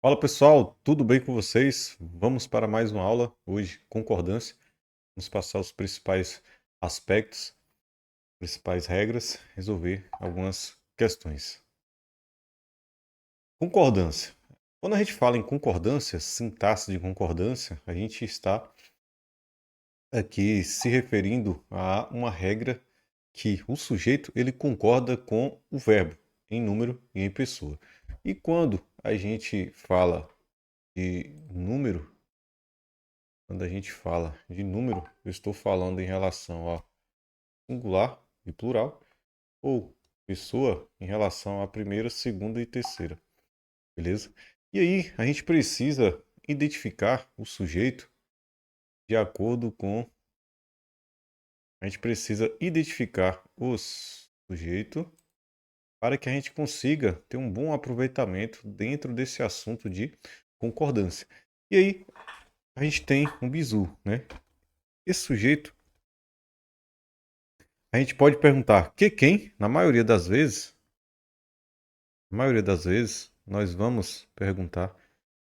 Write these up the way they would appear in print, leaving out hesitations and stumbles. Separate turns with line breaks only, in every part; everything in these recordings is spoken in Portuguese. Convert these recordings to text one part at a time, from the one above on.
Fala pessoal, tudo bem com vocês? Vamos para mais uma aula hoje, concordância. Vamos passar os principais aspectos, principais regras, resolver algumas questões. Concordância. Quando a gente fala em concordância, sintaxe de concordância, a gente está aqui se referindo a uma regra que o sujeito ele concorda com o verbo em número e em pessoa. E quando a gente fala de número, quando a gente fala de número, eu estou falando em relação a singular e plural, ou pessoa em relação à primeira, segunda e terceira, beleza? E aí a gente precisa identificar o sujeito de acordo com. A gente precisa identificar o sujeito para que a gente consiga ter um bom aproveitamento dentro desse assunto de concordância. E aí a gente tem um bizu, né? Esse sujeito a gente pode perguntar que quem, na maioria das vezes, nós vamos perguntar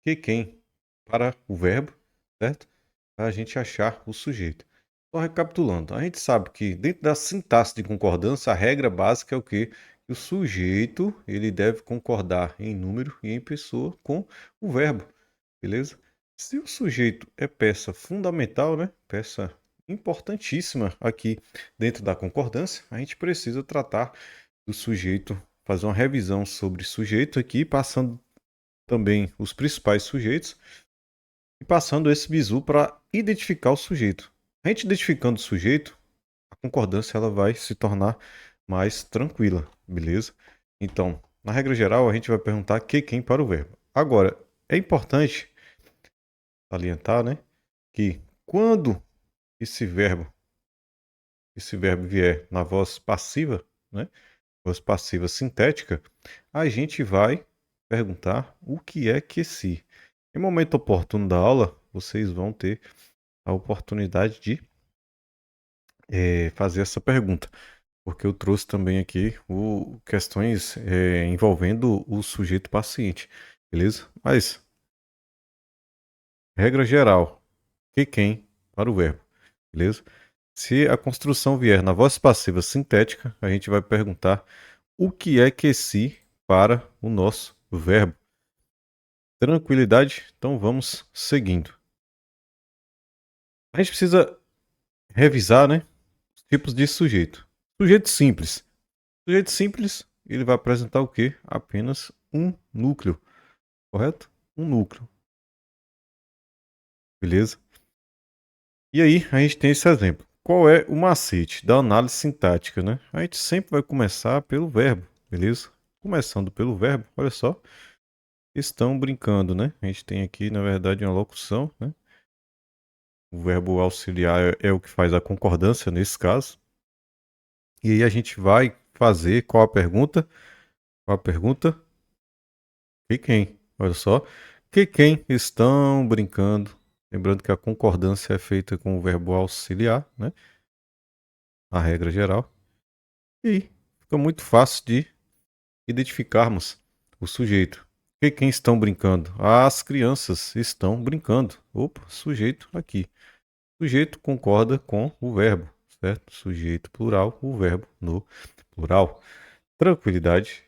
que quem para o verbo, certo? Para a gente achar o sujeito. Só recapitulando, a gente sabe que dentro da sintaxe de concordância, a regra básica é o quê? Que o sujeito ele deve concordar em número e em pessoa com o verbo, beleza? Se o sujeito é peça fundamental, né? Peça importantíssima aqui dentro da concordância, a gente precisa tratar do sujeito, fazer uma revisão sobre sujeito aqui, passando também os principais sujeitos e passando esse bizu para identificar o sujeito. A gente identificando o sujeito, a concordância ela vai se tornar mais tranquila, beleza? Então, na regra geral, a gente vai perguntar que quem para o verbo. Agora, é importante salientar, né, que quando esse verbo vier na voz passiva, né, voz passiva sintética, a gente vai perguntar o que é que se. Em momento oportuno da aula, vocês vão ter a oportunidade de fazer essa pergunta, porque eu trouxe também aqui questões envolvendo o sujeito paciente, beleza? Mas, regra geral, que quem para o verbo, beleza? Se a construção vier na voz passiva sintética, a gente vai perguntar o que é que se para o nosso verbo. Tranquilidade? Então vamos seguindo. A gente precisa revisar, né, os tipos de sujeito. Sujeito simples. Sujeito simples, ele vai apresentar o quê? Apenas um núcleo, correto? Um núcleo, beleza? E aí a gente tem esse exemplo. Qual é o macete da análise sintática, né? A gente sempre vai começar pelo verbo, beleza? Começando pelo verbo, olha só, estão brincando, né? A gente tem aqui, na verdade, uma locução, né? O verbo auxiliar é o que faz a concordância nesse caso. E aí a gente vai fazer qual a pergunta? Qual a pergunta? Que quem? Olha só. Que quem estão brincando? Lembrando que a concordância é feita com o verbo auxiliar, né? A regra geral. E fica muito fácil de identificarmos o sujeito. Que quem estão brincando? As crianças estão brincando. Opa, sujeito aqui. Sujeito concorda com o verbo, certo? Sujeito plural, o verbo no plural. Tranquilidade.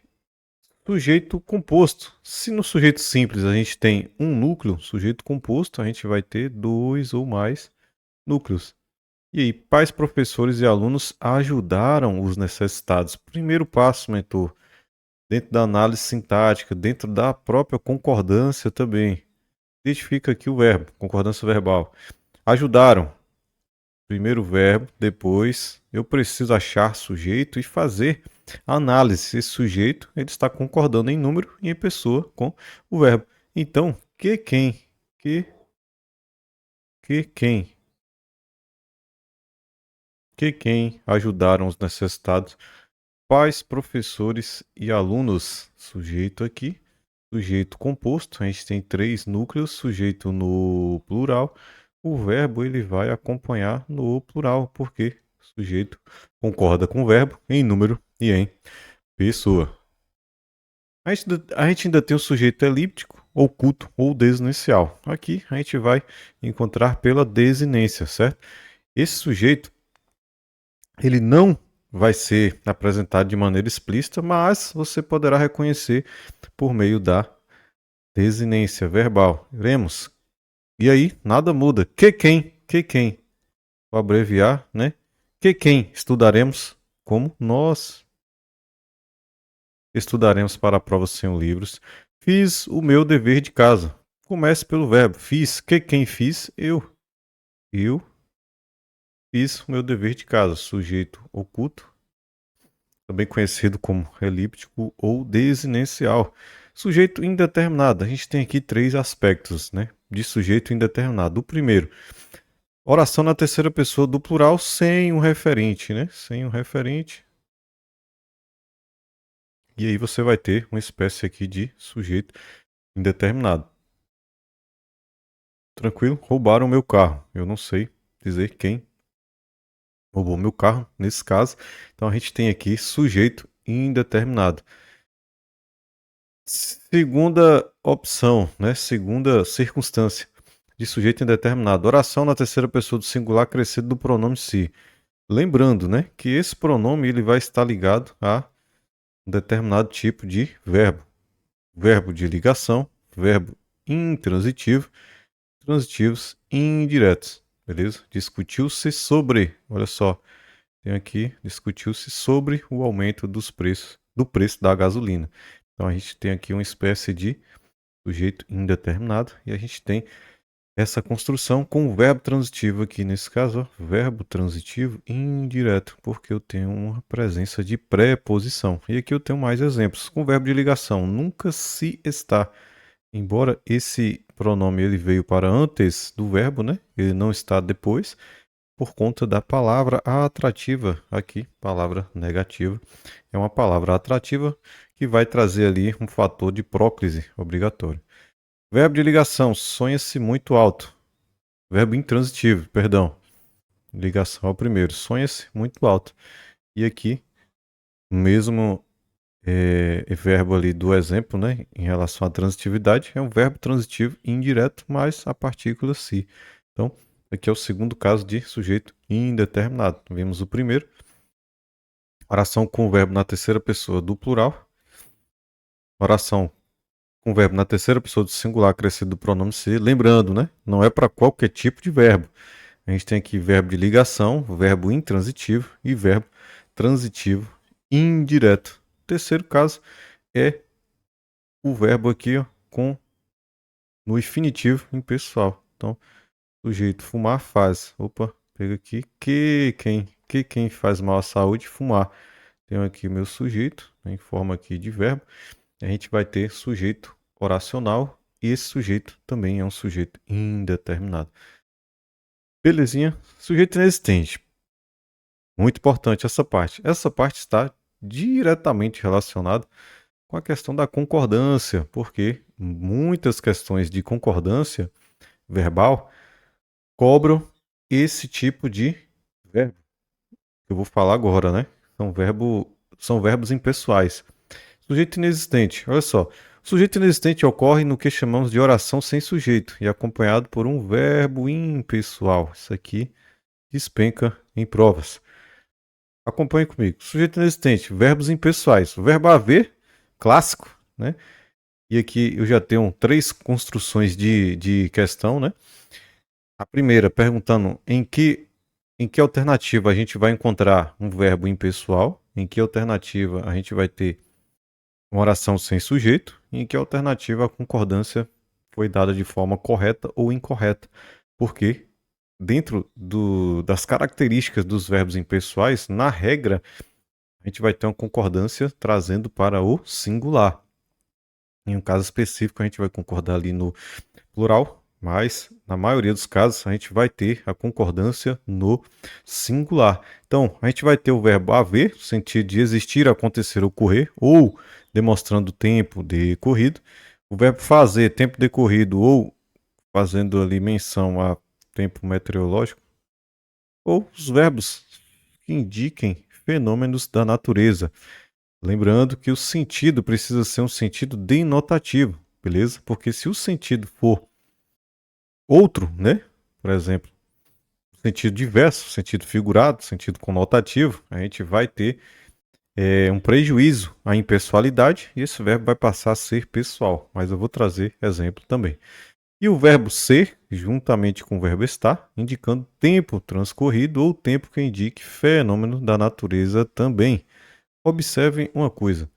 Sujeito composto. Se no sujeito simples a gente tem um núcleo, sujeito composto, a gente vai ter dois ou mais núcleos. E aí, pais, professores e alunos ajudaram os necessitados. Primeiro passo, mentor, dentro da análise sintática, dentro da própria concordância também. Identifica aqui o verbo, concordância verbal. Ajudaram. Primeiro verbo, depois eu preciso achar sujeito e fazer a análise. Esse sujeito ele está concordando em número e em pessoa com o verbo. Então, que quem? Que, que quem? Que quem ajudaram os necessitados? Pais, professores e alunos. Sujeito aqui. Sujeito composto. A gente tem três núcleos. Sujeito no plural. O verbo ele vai acompanhar no plural, porque o sujeito concorda com o verbo em número e em pessoa. A gente ainda tem o sujeito elíptico. oculto ou desinicial. Aqui a gente vai encontrar pela desinência, certo? Esse sujeito, ele não vai ser apresentado de maneira explícita, mas você poderá reconhecer por meio da desinência verbal. Veremos. E aí, nada muda. Que quem? Vou abreviar, né? Que quem estudaremos como nós estudaremos para a prova sem livros. Fiz o meu dever de casa. Comece pelo verbo. Fiz. Que quem fiz? Eu. Eu fiz o meu dever de casa. Sujeito oculto, também conhecido como elíptico ou desinencial. Sujeito indeterminado. A gente tem aqui três aspectos, né, de sujeito indeterminado. O primeiro, oração na terceira pessoa do plural sem um referente, né? Sem um referente. E aí você vai ter uma espécie aqui de sujeito indeterminado. Tranquilo? Roubaram meu carro. Eu não sei dizer quem roubou meu carro nesse caso. Então a gente tem aqui sujeito indeterminado. Segunda opção, né? Segunda circunstância de sujeito indeterminado. Oração na terceira pessoa do singular crescido do pronome si. Lembrando, né, que esse pronome ele vai estar ligado a um determinado tipo de verbo. Verbo de ligação, verbo intransitivo, transitivos indiretos. Beleza? Discutiu-se sobre, olha só, tem aqui, discutiu-se sobre o aumento do preço da gasolina. Então a gente tem aqui uma espécie de sujeito indeterminado e a gente tem essa construção com o verbo transitivo aqui nesse caso, ó, verbo transitivo indireto, porque eu tenho uma presença de preposição. E aqui eu tenho mais exemplos. Com o verbo de ligação, nunca se está. Embora esse pronome ele veio para antes do verbo, né? Ele não está depois, por conta da palavra atrativa aqui, palavra negativa. É uma palavra atrativa que vai trazer ali um fator de próclise obrigatório. Verbo de ligação, sonha-se muito alto. Verbo intransitivo, perdão. Ligação ao primeiro, sonha-se muito alto. E aqui, mesmo verbo ali do exemplo, né, em relação à transitividade, é um verbo transitivo indireto, mais a partícula se. Então, aqui é o segundo caso de sujeito indeterminado. Vimos o primeiro. Oração com o verbo na terceira pessoa do plural. Oração com o verbo na terceira pessoa do singular acrescido do pronome se. Lembrando, né, não é para qualquer tipo de verbo. A gente tem aqui verbo de ligação, verbo intransitivo e verbo transitivo indireto. O terceiro caso é o verbo aqui, ó, no infinitivo impessoal. Então, sujeito fumar faz. Opa, pega aqui. Que quem faz mal à saúde, fumar. Tenho aqui o meu sujeito, né, em forma aqui de verbo. A gente vai ter sujeito oracional e esse sujeito também é um sujeito indeterminado. Belezinha? Sujeito inexistente. Muito importante essa parte. Essa parte está diretamente relacionada com a questão da concordância, porque muitas questões de concordância verbal cobram esse tipo de verbo que eu vou falar agora, né? São verbos impessoais. Sujeito inexistente. Olha só. Sujeito inexistente ocorre no que chamamos de oração sem sujeito e acompanhado por um verbo impessoal. Isso aqui despenca em provas. Acompanhe comigo. Sujeito inexistente, verbos impessoais. O verbo haver, clássico, né? E aqui eu já tenho três construções de questão, né? A primeira, perguntando em que alternativa a gente vai encontrar um verbo impessoal, em que alternativa a gente vai ter uma oração sem sujeito, e em que alternativa a concordância foi dada de forma correta ou incorreta. Porque dentro das características dos verbos impessoais, na regra, a gente vai ter uma concordância trazendo para o singular. Em um caso específico, a gente vai concordar ali no plural, mas na maioria dos casos a gente vai ter a concordância no singular. Então, a gente vai ter o verbo haver, no sentido de existir, acontecer, ocorrer, ou demonstrando tempo decorrido. O verbo fazer, tempo decorrido, ou fazendo ali menção a tempo meteorológico, ou os verbos que indiquem fenômenos da natureza. Lembrando que o sentido precisa ser um sentido denotativo. beleza? Porque se o sentido for outro, né? Por exemplo, sentido diverso, sentido figurado, sentido conotativo, a gente vai ter um prejuízo à impessoalidade e esse verbo vai passar a ser pessoal. Mas eu vou trazer exemplo também. E o verbo ser, juntamente com o verbo estar, indicando tempo transcorrido ou tempo que indique fenômeno da natureza também. Observem uma coisa.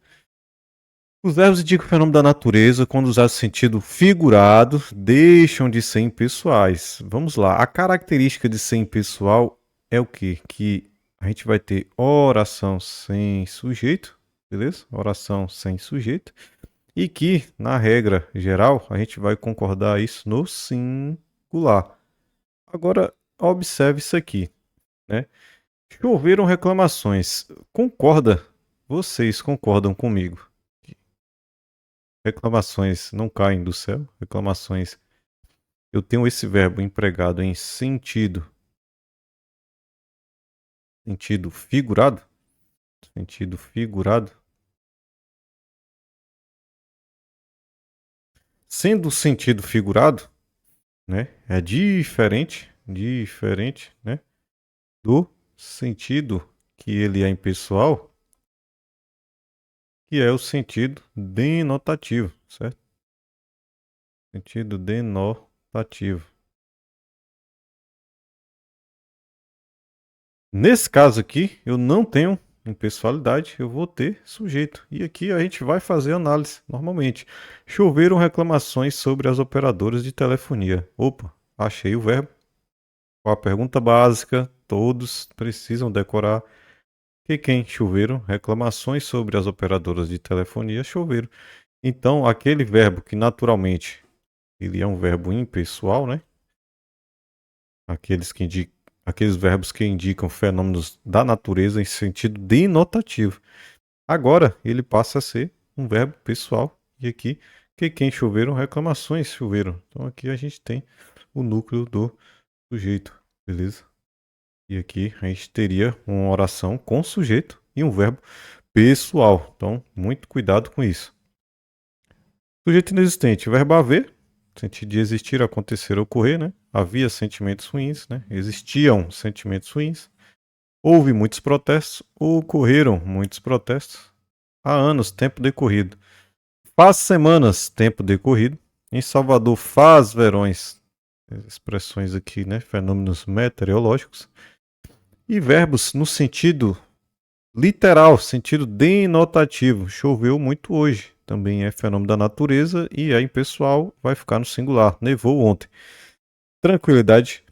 Os verbos indicam o fenômeno da natureza quando usados em sentido figurado, deixam de ser impessoais. Vamos lá. A característica de ser impessoal é o quê? Que a gente vai ter oração sem sujeito, beleza? Oração sem sujeito. E que, na regra geral, a gente vai concordar isso no singular. Agora, observe isso aqui, né? Choveram reclamações. Concorda? Vocês concordam comigo? Reclamações não caem do céu. Reclamações. Eu tenho esse verbo empregado em sentido. Sentido figurado. Sentido figurado. Sendo sentido figurado, né? É diferente, né? Do sentido que ele é impessoal, que é o sentido denotativo, certo? Sentido denotativo. Nesse caso aqui, eu não tenho impessoalidade, eu vou ter sujeito. E aqui a gente vai fazer análise normalmente. Choveram reclamações sobre as operadoras de telefonia. Opa, achei o verbo. Com a pergunta básica, todos precisam decorar. Que quem choveram reclamações sobre as operadoras de telefonia choveram. Então, aquele verbo que naturalmente ele é um verbo impessoal, né? Aqueles verbos que indicam fenômenos da natureza em sentido denotativo. Agora ele passa a ser um verbo pessoal. E aqui, que quem choveram, reclamações choveram. Então aqui a gente tem o núcleo do sujeito, beleza? E aqui a gente teria uma oração com sujeito e um verbo pessoal. Então, muito cuidado com isso. Sujeito inexistente, verbo haver, sentido de existir, acontecer, ocorrer, né? Havia sentimentos ruins, né? Existiam sentimentos ruins. Houve muitos protestos, ocorreram muitos protestos. Há anos, tempo decorrido. Faz semanas, tempo decorrido. Em Salvador, faz verões. Expressões aqui, né? Fenômenos meteorológicos. E verbos no sentido literal, sentido denotativo. Choveu muito hoje. Também é fenômeno da natureza e é impessoal, vai ficar no singular. Nevou ontem. Tranquilidade.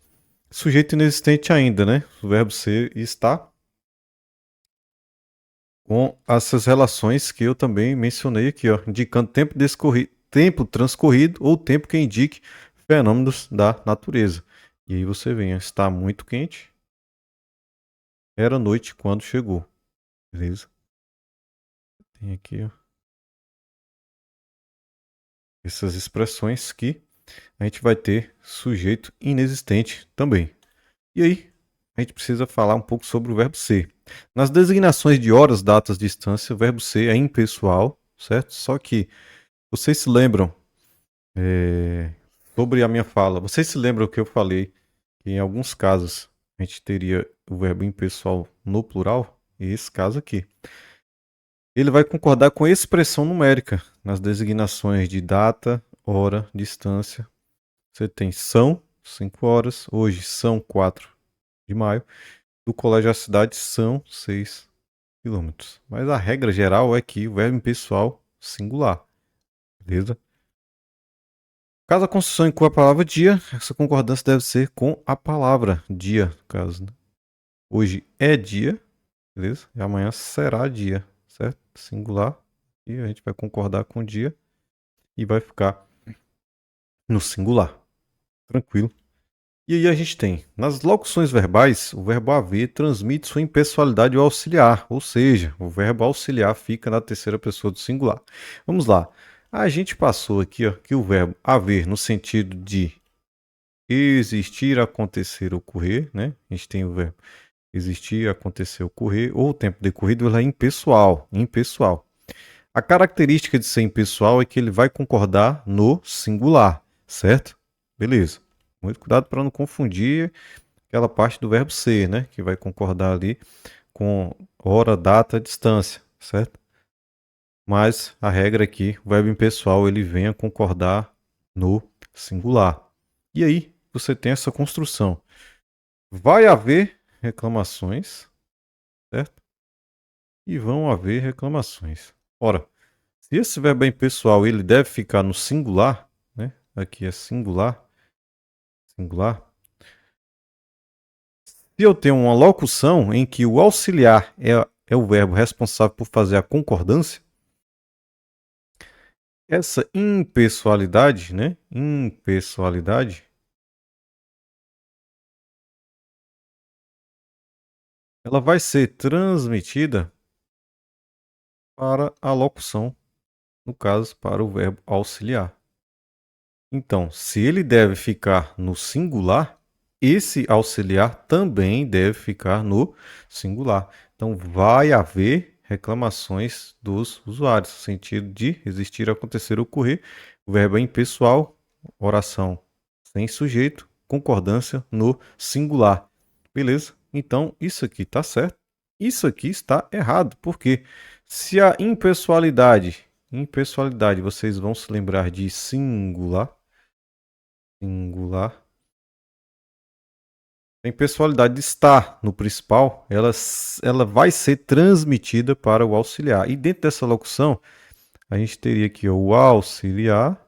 Sujeito inexistente ainda, né? O verbo ser e estar. Com essas relações que eu também mencionei aqui, ó, indicando tempo transcorrido ou tempo que indique fenômenos da natureza. E aí você vem, está muito quente, era noite quando chegou, beleza? Tem aqui, ó, essas expressões que a gente vai ter sujeito inexistente também. E aí, a gente precisa falar um pouco sobre o verbo ser. Nas designações de horas, datas, distância, o verbo ser é impessoal, certo? Só que vocês se lembram sobre a minha fala, vocês se lembram que eu falei que em alguns casos a gente teria o verbo impessoal no plural? E esse caso aqui. Ele vai concordar com a expressão numérica nas designações de data, hora, distância. Você tem são 5 horas, hoje são 4 de maio. Do colégio à cidade são 6 quilômetros. Mas a regra geral é que o verbo impessoal singular. Beleza? Caso a construção inclua a palavra dia, essa concordância deve ser com a palavra dia, no caso. Né? Hoje é dia, beleza? E amanhã será dia, certo? Singular. E a gente vai concordar com o dia e vai ficar no singular. Tranquilo. E aí a gente tem, nas locuções verbais, o verbo haver transmite sua impessoalidade ao auxiliar, ou seja, o verbo auxiliar fica na terceira pessoa do singular. Vamos lá. A gente passou aqui ó, que o verbo haver no sentido de existir, acontecer, ocorrer, né? A gente tem o verbo existir, acontecer, ocorrer, ou o tempo decorrido, ele é impessoal, impessoal. A característica de ser impessoal é que ele vai concordar no singular, certo? Beleza. Muito cuidado para não confundir aquela parte do verbo ser, né? Que vai concordar ali com hora, data, distância, certo? Mas a regra aqui, o verbo impessoal, ele vem a concordar no singular. E aí, você tem essa construção. Vai haver reclamações, certo? E vão haver reclamações. Ora, se esse verbo é impessoal, ele deve ficar no singular, né? Aqui é singular, singular. Se eu tenho uma locução em que o auxiliar é o verbo responsável por fazer a concordância, essa impessoalidade, né? Impessoalidade, ela vai ser transmitida para a locução, no caso, para o verbo auxiliar. Então, se ele deve ficar no singular, esse auxiliar também deve ficar no singular. Então, vai haver reclamações dos usuários, no sentido de existir, acontecer, ocorrer. O verbo é impessoal, oração sem sujeito, concordância no singular. Beleza? Então, isso aqui está certo. Isso aqui está errado. Por quê? Se a impessoalidade, vocês vão se lembrar de singular. Singular. A impessoalidade de estar no principal, ela vai ser transmitida para o auxiliar. E dentro dessa locução, a gente teria aqui o auxiliar,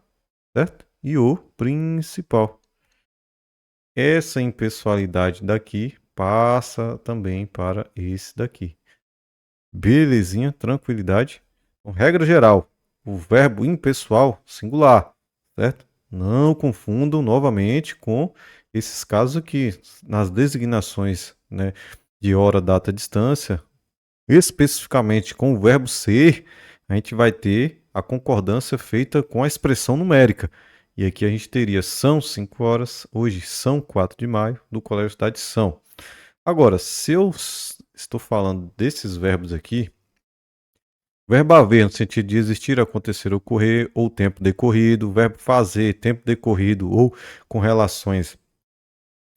certo? E o principal. Essa impessoalidade daqui passa também para esse daqui. Belezinha, tranquilidade. Então, regra geral, o verbo impessoal, singular, certo? Não confundam novamente com esses casos aqui, nas designações, né, de hora, data, distância, especificamente com o verbo ser, a gente vai ter a concordância feita com a expressão numérica. E aqui a gente teria são 5 horas, hoje são 4 de maio, do Colégio Cidade São. Agora, se eu estou falando desses verbos aqui, verbo haver no sentido de existir, acontecer, ocorrer, ou tempo decorrido, verbo fazer, tempo decorrido, ou com relações,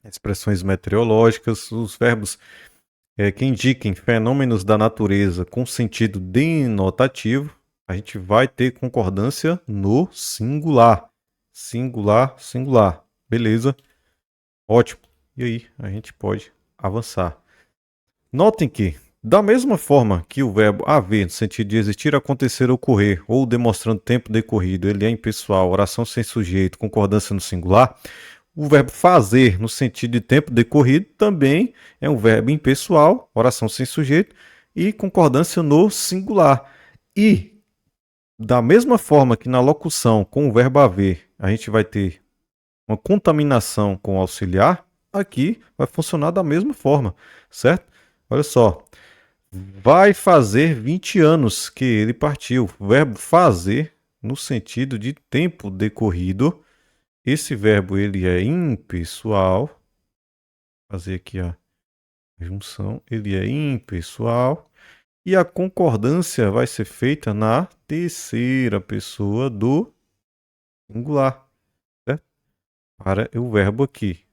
expressões meteorológicas, os verbos que indiquem fenômenos da natureza com sentido denotativo, a gente vai ter concordância no singular. Singular, singular. Beleza? Ótimo. E aí, a gente pode avançar. Notem que, da mesma forma que o verbo haver, no sentido de existir, acontecer, ocorrer, ou demonstrando tempo decorrido, ele é impessoal, oração sem sujeito, concordância no singular, o verbo fazer, no sentido de tempo decorrido, também é um verbo impessoal, oração sem sujeito, e concordância no singular. E, da mesma forma que na locução com o verbo haver, a gente vai ter uma contaminação com o auxiliar, aqui vai funcionar da mesma forma, certo? Olha só, vai fazer 20 anos que ele partiu. O verbo fazer, no sentido de tempo decorrido, esse verbo ele é impessoal. Vou fazer aqui a junção, ele é impessoal. E a concordância vai ser feita na terceira pessoa do singular, certo? Para o verbo aqui,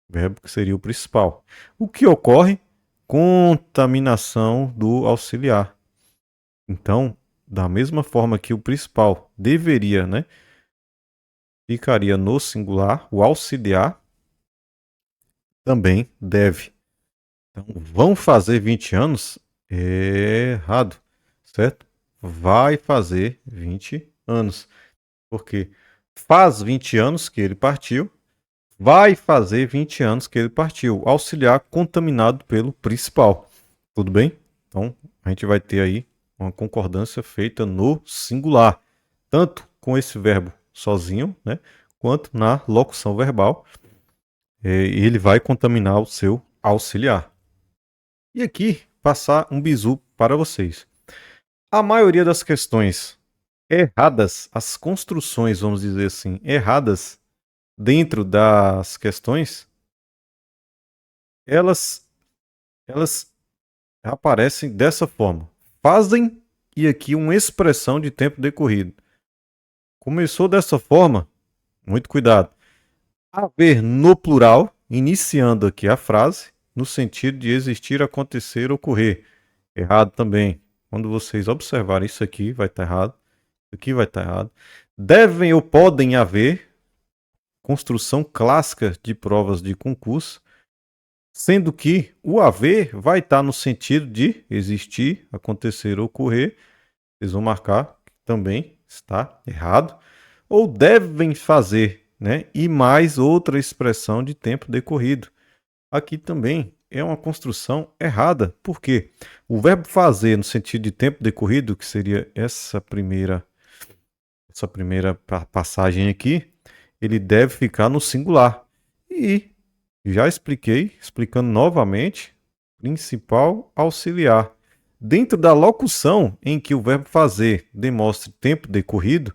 o verbo que seria o principal. O que ocorre? Contaminação do auxiliar. Então, da mesma forma que o principal deveria, né, ficaria no singular, o auxiliar também deve. Então, vão fazer 20 anos? É errado, certo? Vai fazer 20 anos. Porque faz 20 anos que ele partiu, vai fazer 20 anos que ele partiu. Auxiliar contaminado pelo principal. Tudo bem? Então, a gente vai ter aí uma concordância feita no singular, tanto com esse verbo sozinho, né, quanto na locução verbal. Ele vai contaminar o seu auxiliar. E aqui, passar um bizu para vocês. A maioria das questões erradas, as construções, vamos dizer assim, erradas dentro das questões, elas aparecem dessa forma. Fazem e aqui uma expressão de tempo decorrido. Começou dessa forma, muito cuidado. Haver no plural, iniciando aqui a frase, no sentido de existir, acontecer, ocorrer. Errado também. Quando vocês observarem isso aqui, vai estar errado. Isso aqui vai estar errado. Devem ou podem haver, construção clássica de provas de concurso, sendo que o haver vai estar no sentido de existir, acontecer, ocorrer. Vocês vão marcar que também está errado. Ou devem fazer, né? E mais outra expressão de tempo decorrido. Aqui também é uma construção errada. Por quê? O verbo fazer no sentido de tempo decorrido, que seria essa primeira passagem aqui, ele deve ficar no singular. E já expliquei, explicando novamente, principal auxiliar. Dentro da locução em que o verbo fazer demonstre tempo decorrido,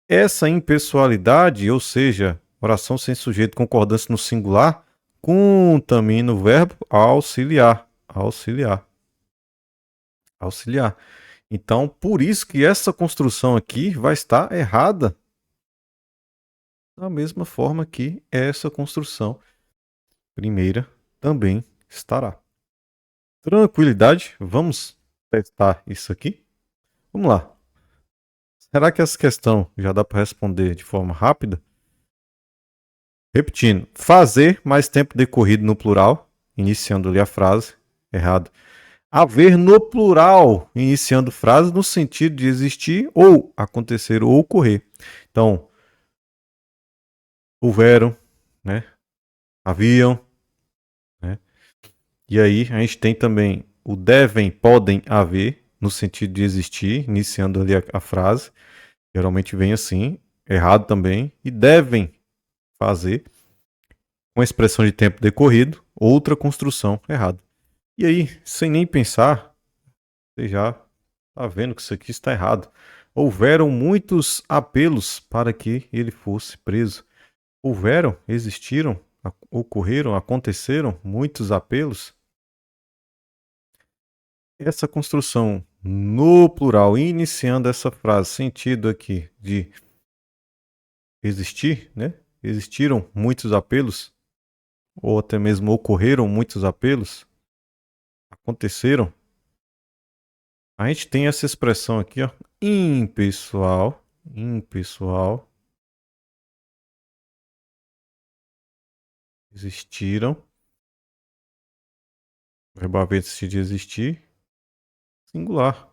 essa impessoalidade, ou seja, oração sem sujeito concordância no singular, contamina o verbo auxiliar. Auxiliar. Auxiliar. Então, por isso que essa construção aqui vai estar errada. Da mesma forma que essa construção primeira também estará. Tranquilidade, vamos testar isso aqui? Vamos lá. Será que essa questão já dá para responder de forma rápida? Repetindo, fazer mais tempo decorrido no plural, iniciando ali a frase, errado. Haver no plural, iniciando frase no sentido de existir ou acontecer ou ocorrer. Então, houveram, né? Haviam, né? E aí a gente tem também o devem, podem haver, no sentido de existir, iniciando ali a frase. Geralmente vem assim, errado também. E devem fazer, com a expressão de tempo decorrido, outra construção errada. E aí, sem nem pensar, você já está vendo que isso aqui está errado. Houveram muitos apelos para que ele fosse preso. Houveram, existiram, ocorreram, aconteceram muitos apelos. Essa construção no plural, iniciando essa frase, sentido aqui de existir, né? Existiram muitos apelos, ou até mesmo ocorreram muitos apelos, aconteceram. A gente tem essa expressão aqui, ó, impessoal, impessoal, existiram, verbo haver de existir, singular.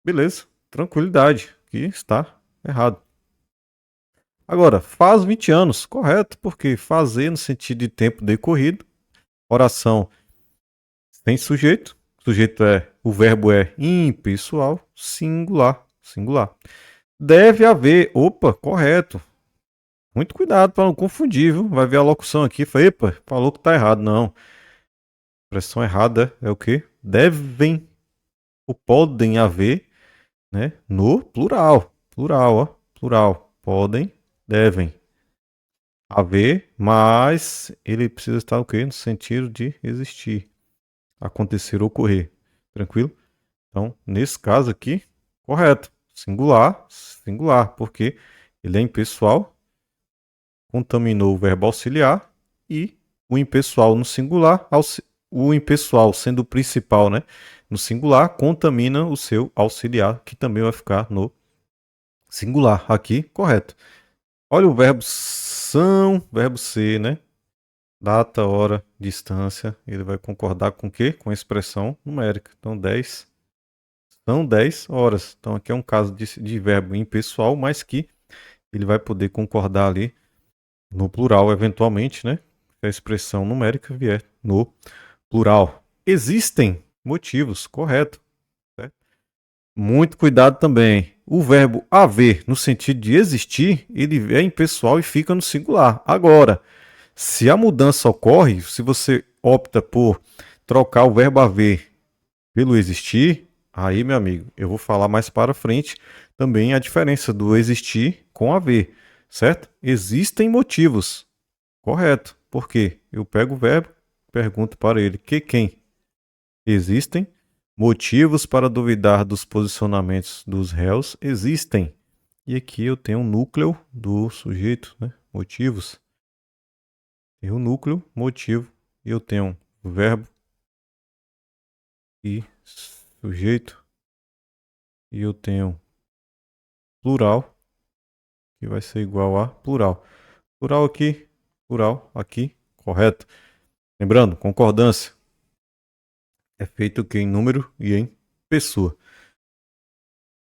Beleza, tranquilidade, aqui está errado. Agora, faz 20 anos, correto, porque fazer no sentido de tempo decorrido, oração sem sujeito, sujeito o verbo é impessoal, singular, singular. Deve haver, opa, correto. Muito cuidado para não confundir, viu? Vai ver a locução aqui, fala, epa, falou que tá errado. Não. Expressão errada é o quê? Devem ou podem haver, né? No plural. Plural, ó. Plural. Podem, devem haver, mas ele precisa estar o quê? No sentido de existir, acontecer ou ocorrer. Tranquilo? Então, nesse caso aqui, correto. Singular, singular, porque ele é impessoal, contaminou o verbo auxiliar e o impessoal no singular, o impessoal sendo o principal, né? No singular, contamina o seu auxiliar, que também vai ficar no singular. Aqui, correto. Olha o verbo são, verbo ser, né? Data, hora, distância. Ele vai concordar com o quê? Com a expressão numérica. Então, 10 são 10 horas. Então, aqui é um caso de verbo impessoal, mas que ele vai poder concordar ali no plural, eventualmente, né? Se a expressão numérica vier no plural. Existem motivos, correto. Certo? Muito cuidado também. O verbo haver, no sentido de existir, ele é impessoal e fica no singular. Agora, se a mudança ocorre, se você opta por trocar o verbo haver pelo existir, aí, meu amigo, eu vou falar mais para frente também a diferença do existir com haver, certo? Existem motivos, correto. Por quê? Eu pego o verbo, pergunto para ele, que quem? Existem. Motivos para duvidar dos posicionamentos dos réus? Existem. E aqui eu tenho um núcleo do sujeito, né? Motivos. Tem o núcleo, motivo, e eu tenho verbo e sujeito, e eu tenho plural, que vai ser igual a plural. Plural aqui, correto. Lembrando, concordância é feito aqui em número e em pessoa.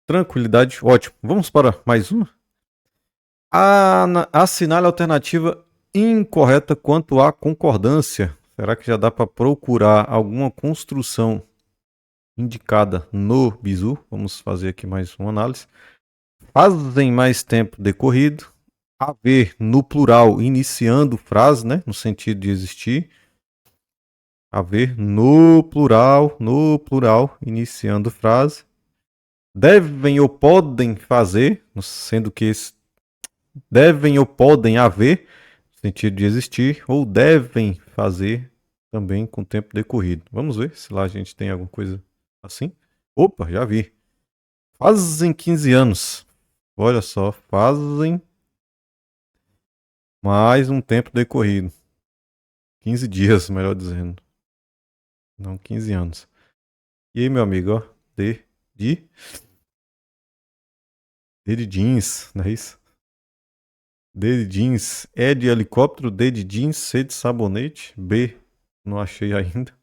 Tranquilidade, ótimo. Vamos para mais uma? Assinale a alternativa incorreta quanto à concordância. Será que já dá para procurar alguma construção indicada no bizu? Vamos fazer aqui mais uma análise. Fazem mais tempo decorrido. Haver no plural iniciando frase, né? No sentido de existir. Haver no plural iniciando frase. Devem ou podem fazer, sendo que devem ou podem haver, no sentido de existir, ou devem fazer também com tempo decorrido. Vamos ver se lá a gente tem alguma coisa assim. Opa, já vi. Fazem 15 anos. Olha só, fazem mais um tempo decorrido. 15 dias, melhor dizendo. Não, 15 anos. E aí, meu amigo, ó. D de jeans, não é isso? D de jeans. E de helicóptero, D de jeans, C de sabonete, B, não achei ainda.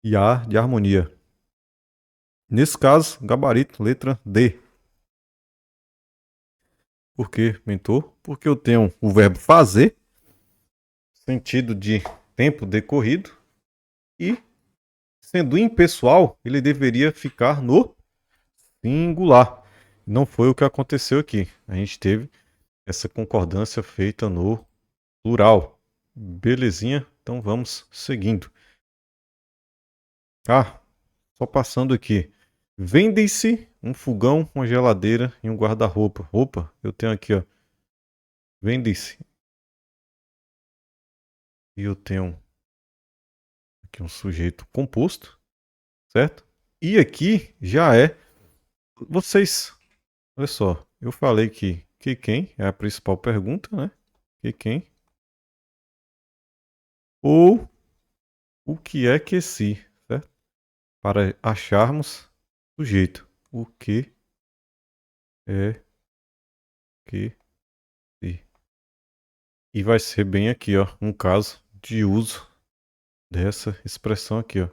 E A de harmonia. Nesse caso, gabarito, letra D. Por que, mentor? Porque eu tenho o verbo fazer, sentido de tempo decorrido, e sendo impessoal, ele deveria ficar no singular. Não foi o que aconteceu aqui. A gente teve essa concordância feita no plural. Belezinha? Então vamos seguindo. Ah, só passando aqui. Vendem-se um fogão, uma geladeira e um guarda-roupa. Opa, eu tenho aqui, ó. Vendem-se. E eu tenho aqui um sujeito composto, certo? E aqui já é. Vocês. Olha só, eu falei que quem é a principal pergunta, né? Que quem? Ou o que é que se, certo? Para acharmos sujeito. O que é que se. E vai ser bem aqui, ó, um caso de uso dessa expressão aqui, ó.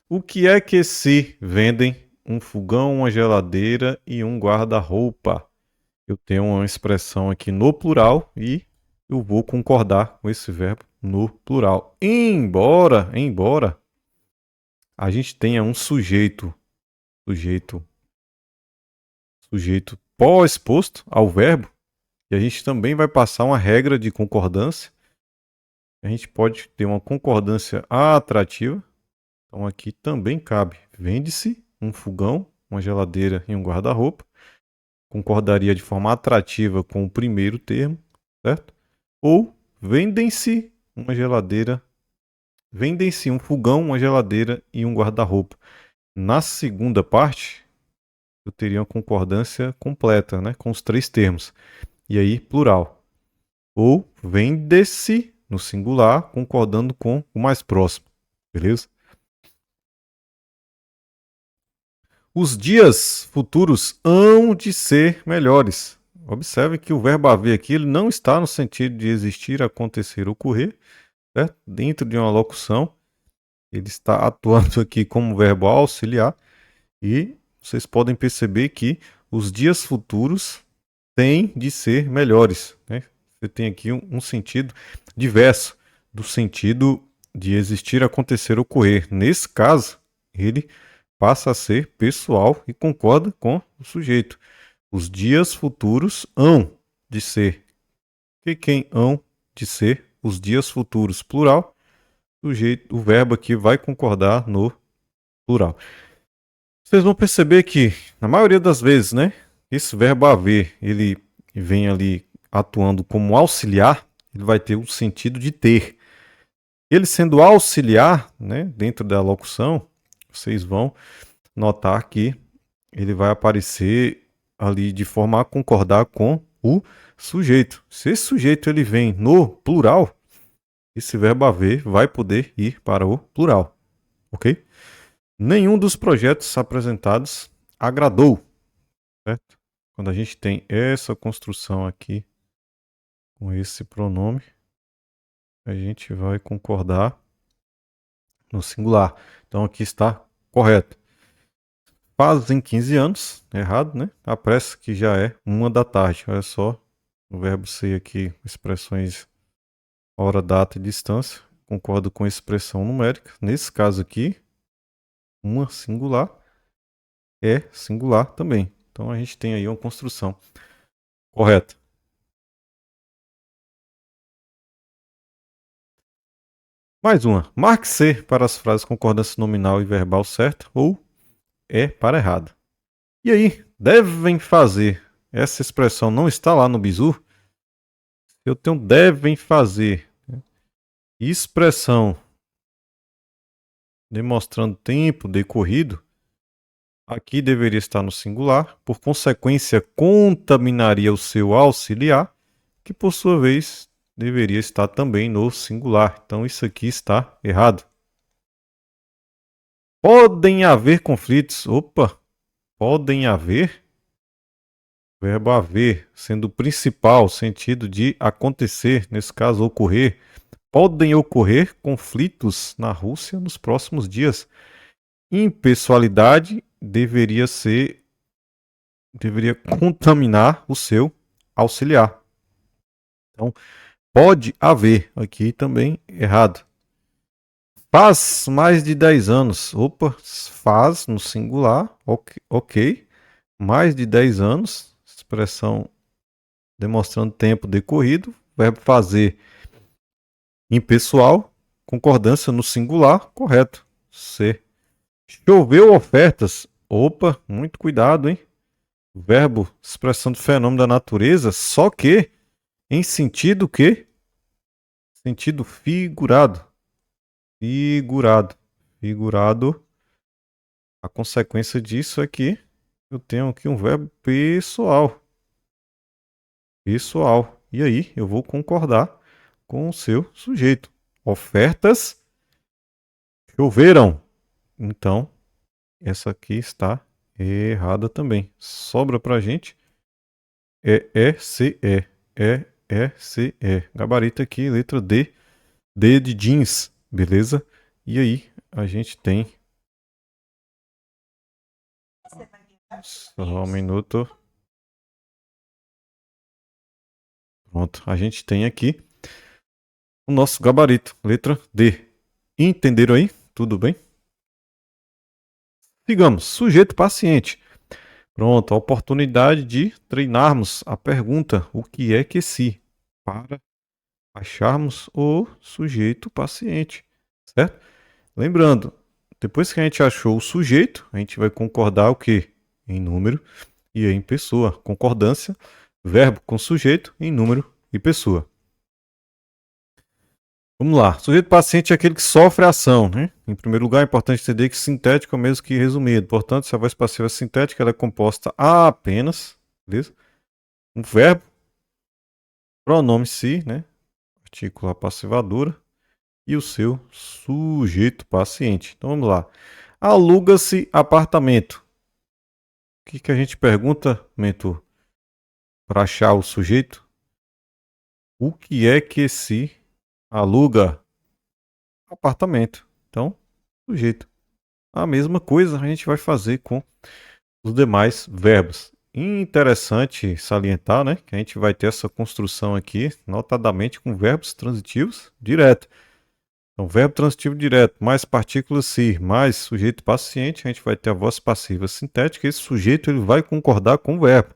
O que é que se vendem um fogão, uma geladeira e um guarda-roupa? Eu tenho uma expressão aqui no plural e eu vou concordar com esse verbo no plural. Embora a gente tenha um sujeito pós-posto ao verbo, e a gente também vai passar uma regra de concordância. A gente pode ter uma concordância atrativa. Então aqui também cabe. Vende-se um fogão, uma geladeira e um guarda-roupa. Concordaria de forma atrativa com o primeiro termo, certo? Ou vendem-se uma geladeira, vendem-se um fogão, uma geladeira e um guarda-roupa. Na segunda parte, eu teria uma concordância completa, né, com os três termos. E aí, plural. Ou vende-se no singular, concordando com o mais próximo. Beleza? Os dias futuros hão de ser melhores. Observe que o verbo haver aqui ele não está no sentido de existir, acontecer, ocorrer, certo? Dentro de uma locução. Ele está atuando aqui como verbo auxiliar. E vocês podem perceber que os dias futuros têm de ser melhores, né? Você tem aqui um sentido diverso do sentido de existir, acontecer, ocorrer. Nesse caso, ele passa a ser pessoal e concorda com o sujeito. Os dias futuros hão de ser. Que quem hão de ser? Os dias futuros, plural. O verbo aqui vai concordar no plural. Vocês vão perceber que, na maioria das vezes, né, esse verbo haver, ele vem ali atuando como auxiliar, ele vai ter o sentido de ter. Ele sendo auxiliar, né, dentro da locução, vocês vão notar que ele vai aparecer ali de forma a concordar com o sujeito. Se esse sujeito ele vem no plural, esse verbo haver vai poder ir para o plural, ok? Nenhum dos projetos apresentados agradou, certo? Quando a gente tem essa construção aqui com esse pronome, a gente vai concordar no singular. Então aqui está correto. Fazem 15 anos, errado, né? A pressa que já é 1 da tarde. Olha só, o verbo ser aqui, expressões hora, data e distância. Concordo com a expressão numérica. Nesse caso aqui, uma singular é singular também. Então a gente tem aí uma construção correta. Mais uma. Marque C para as frases concordância nominal e verbal certa ou E para errada. E aí, devem fazer. Essa expressão não está lá no bizu. Eu tenho devem fazer. Expressão demonstrando tempo decorrido. Aqui deveria estar no singular. Por consequência, contaminaria o seu auxiliar, que por sua vez deveria estar também no singular. Então isso aqui está errado. Podem haver conflitos. Opa, podem haver. Verbo haver, sendo o principal sentido de acontecer, nesse caso ocorrer. Podem ocorrer conflitos na Rússia nos próximos dias. Impessoalidade deveria contaminar o seu auxiliar. Então, pode haver, aqui também errado. Faz mais de 10 anos. Opa, faz no singular, ok. Mais de 10 anos, expressão demonstrando tempo decorrido. Verbo fazer impessoal, concordância no singular, correto. C. Choveu ofertas. Opa, muito cuidado, hein? Verbo expressando fenômeno da natureza, só que em sentido que? Sentido figurado. Figurado. A consequência disso é que eu tenho aqui um verbo pessoal. Pessoal. E aí eu vou concordar com o seu sujeito. Ofertas choveram. Então, essa aqui está errada também. Sobra pra gente EECE. EECE. Gabarito aqui, letra D. D de jeans, beleza? E aí a gente tem... Só um minuto. Pronto, a gente tem aqui o nosso gabarito, letra D. Entenderam aí? Tudo bem? Sigamos, sujeito paciente. Pronto, a oportunidade de treinarmos a pergunta o que é que se, para acharmos o sujeito paciente, certo? Lembrando, depois que a gente achou o sujeito, a gente vai concordar o quê? Em número e em pessoa. Concordância, verbo com sujeito em número e pessoa. Vamos lá. Sujeito paciente é aquele que sofre a ação, né? Em primeiro lugar, é importante entender que sintético é o mesmo que resumido. Portanto, se a voz passiva é sintética, ela é composta apenas, beleza? Um verbo, pronome se, né? Artículo passivadora e o seu sujeito paciente. Então vamos lá. Aluga-se apartamento. O que a gente pergunta, mentor? Para achar o sujeito? O que é que se aluga? Apartamento. Então, sujeito. A mesma coisa a gente vai fazer com os demais verbos. Interessante salientar, né, que a gente vai ter essa construção aqui, notadamente com verbos transitivos direto. Então, verbo transitivo direto, mais partícula se, mais sujeito paciente, a gente vai ter a voz passiva sintética. Esse sujeito ele vai concordar com o verbo.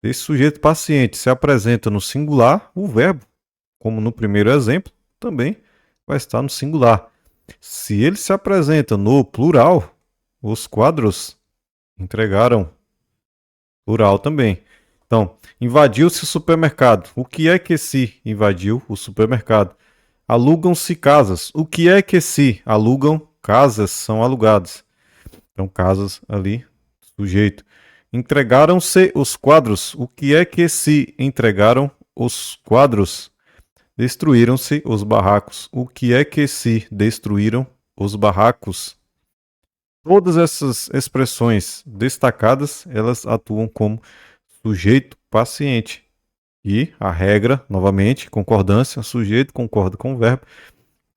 Esse sujeito paciente se apresenta no singular, o verbo, como no primeiro exemplo, também vai estar no singular. Se ele se apresenta no plural, os quadros entregaram plural também. Então, invadiu-se o supermercado. O que é que se invadiu o supermercado? Alugam-se casas. O que é que se alugam? Casas são alugadas. Então, casas ali, sujeito. Entregaram-se os quadros. O que é que se entregaram os quadros? Destruíram-se os barracos. O que é que se destruíram os barracos? Todas essas expressões destacadas, elas atuam como sujeito paciente. E a regra, novamente, concordância, sujeito concorda com o verbo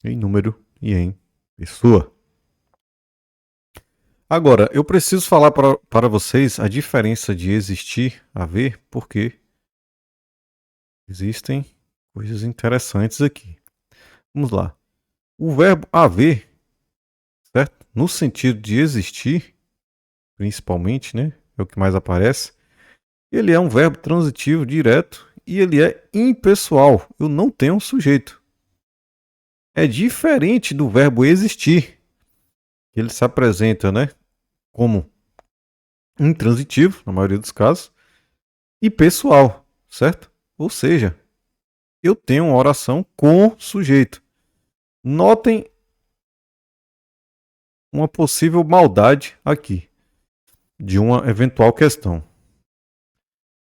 em número e em pessoa. Agora, eu preciso falar para vocês a diferença de existir, haver, porque existem coisas interessantes aqui. Vamos lá. O verbo haver, certo? No sentido de existir, principalmente, né? É o que mais aparece. Ele é um verbo transitivo direto e ele é impessoal. Eu não tenho um sujeito. É diferente do verbo existir. Ele se apresenta, né, como intransitivo, na maioria dos casos, e pessoal, certo? Ou seja, eu tenho uma oração com sujeito. Notem uma possível maldade aqui, de uma eventual questão.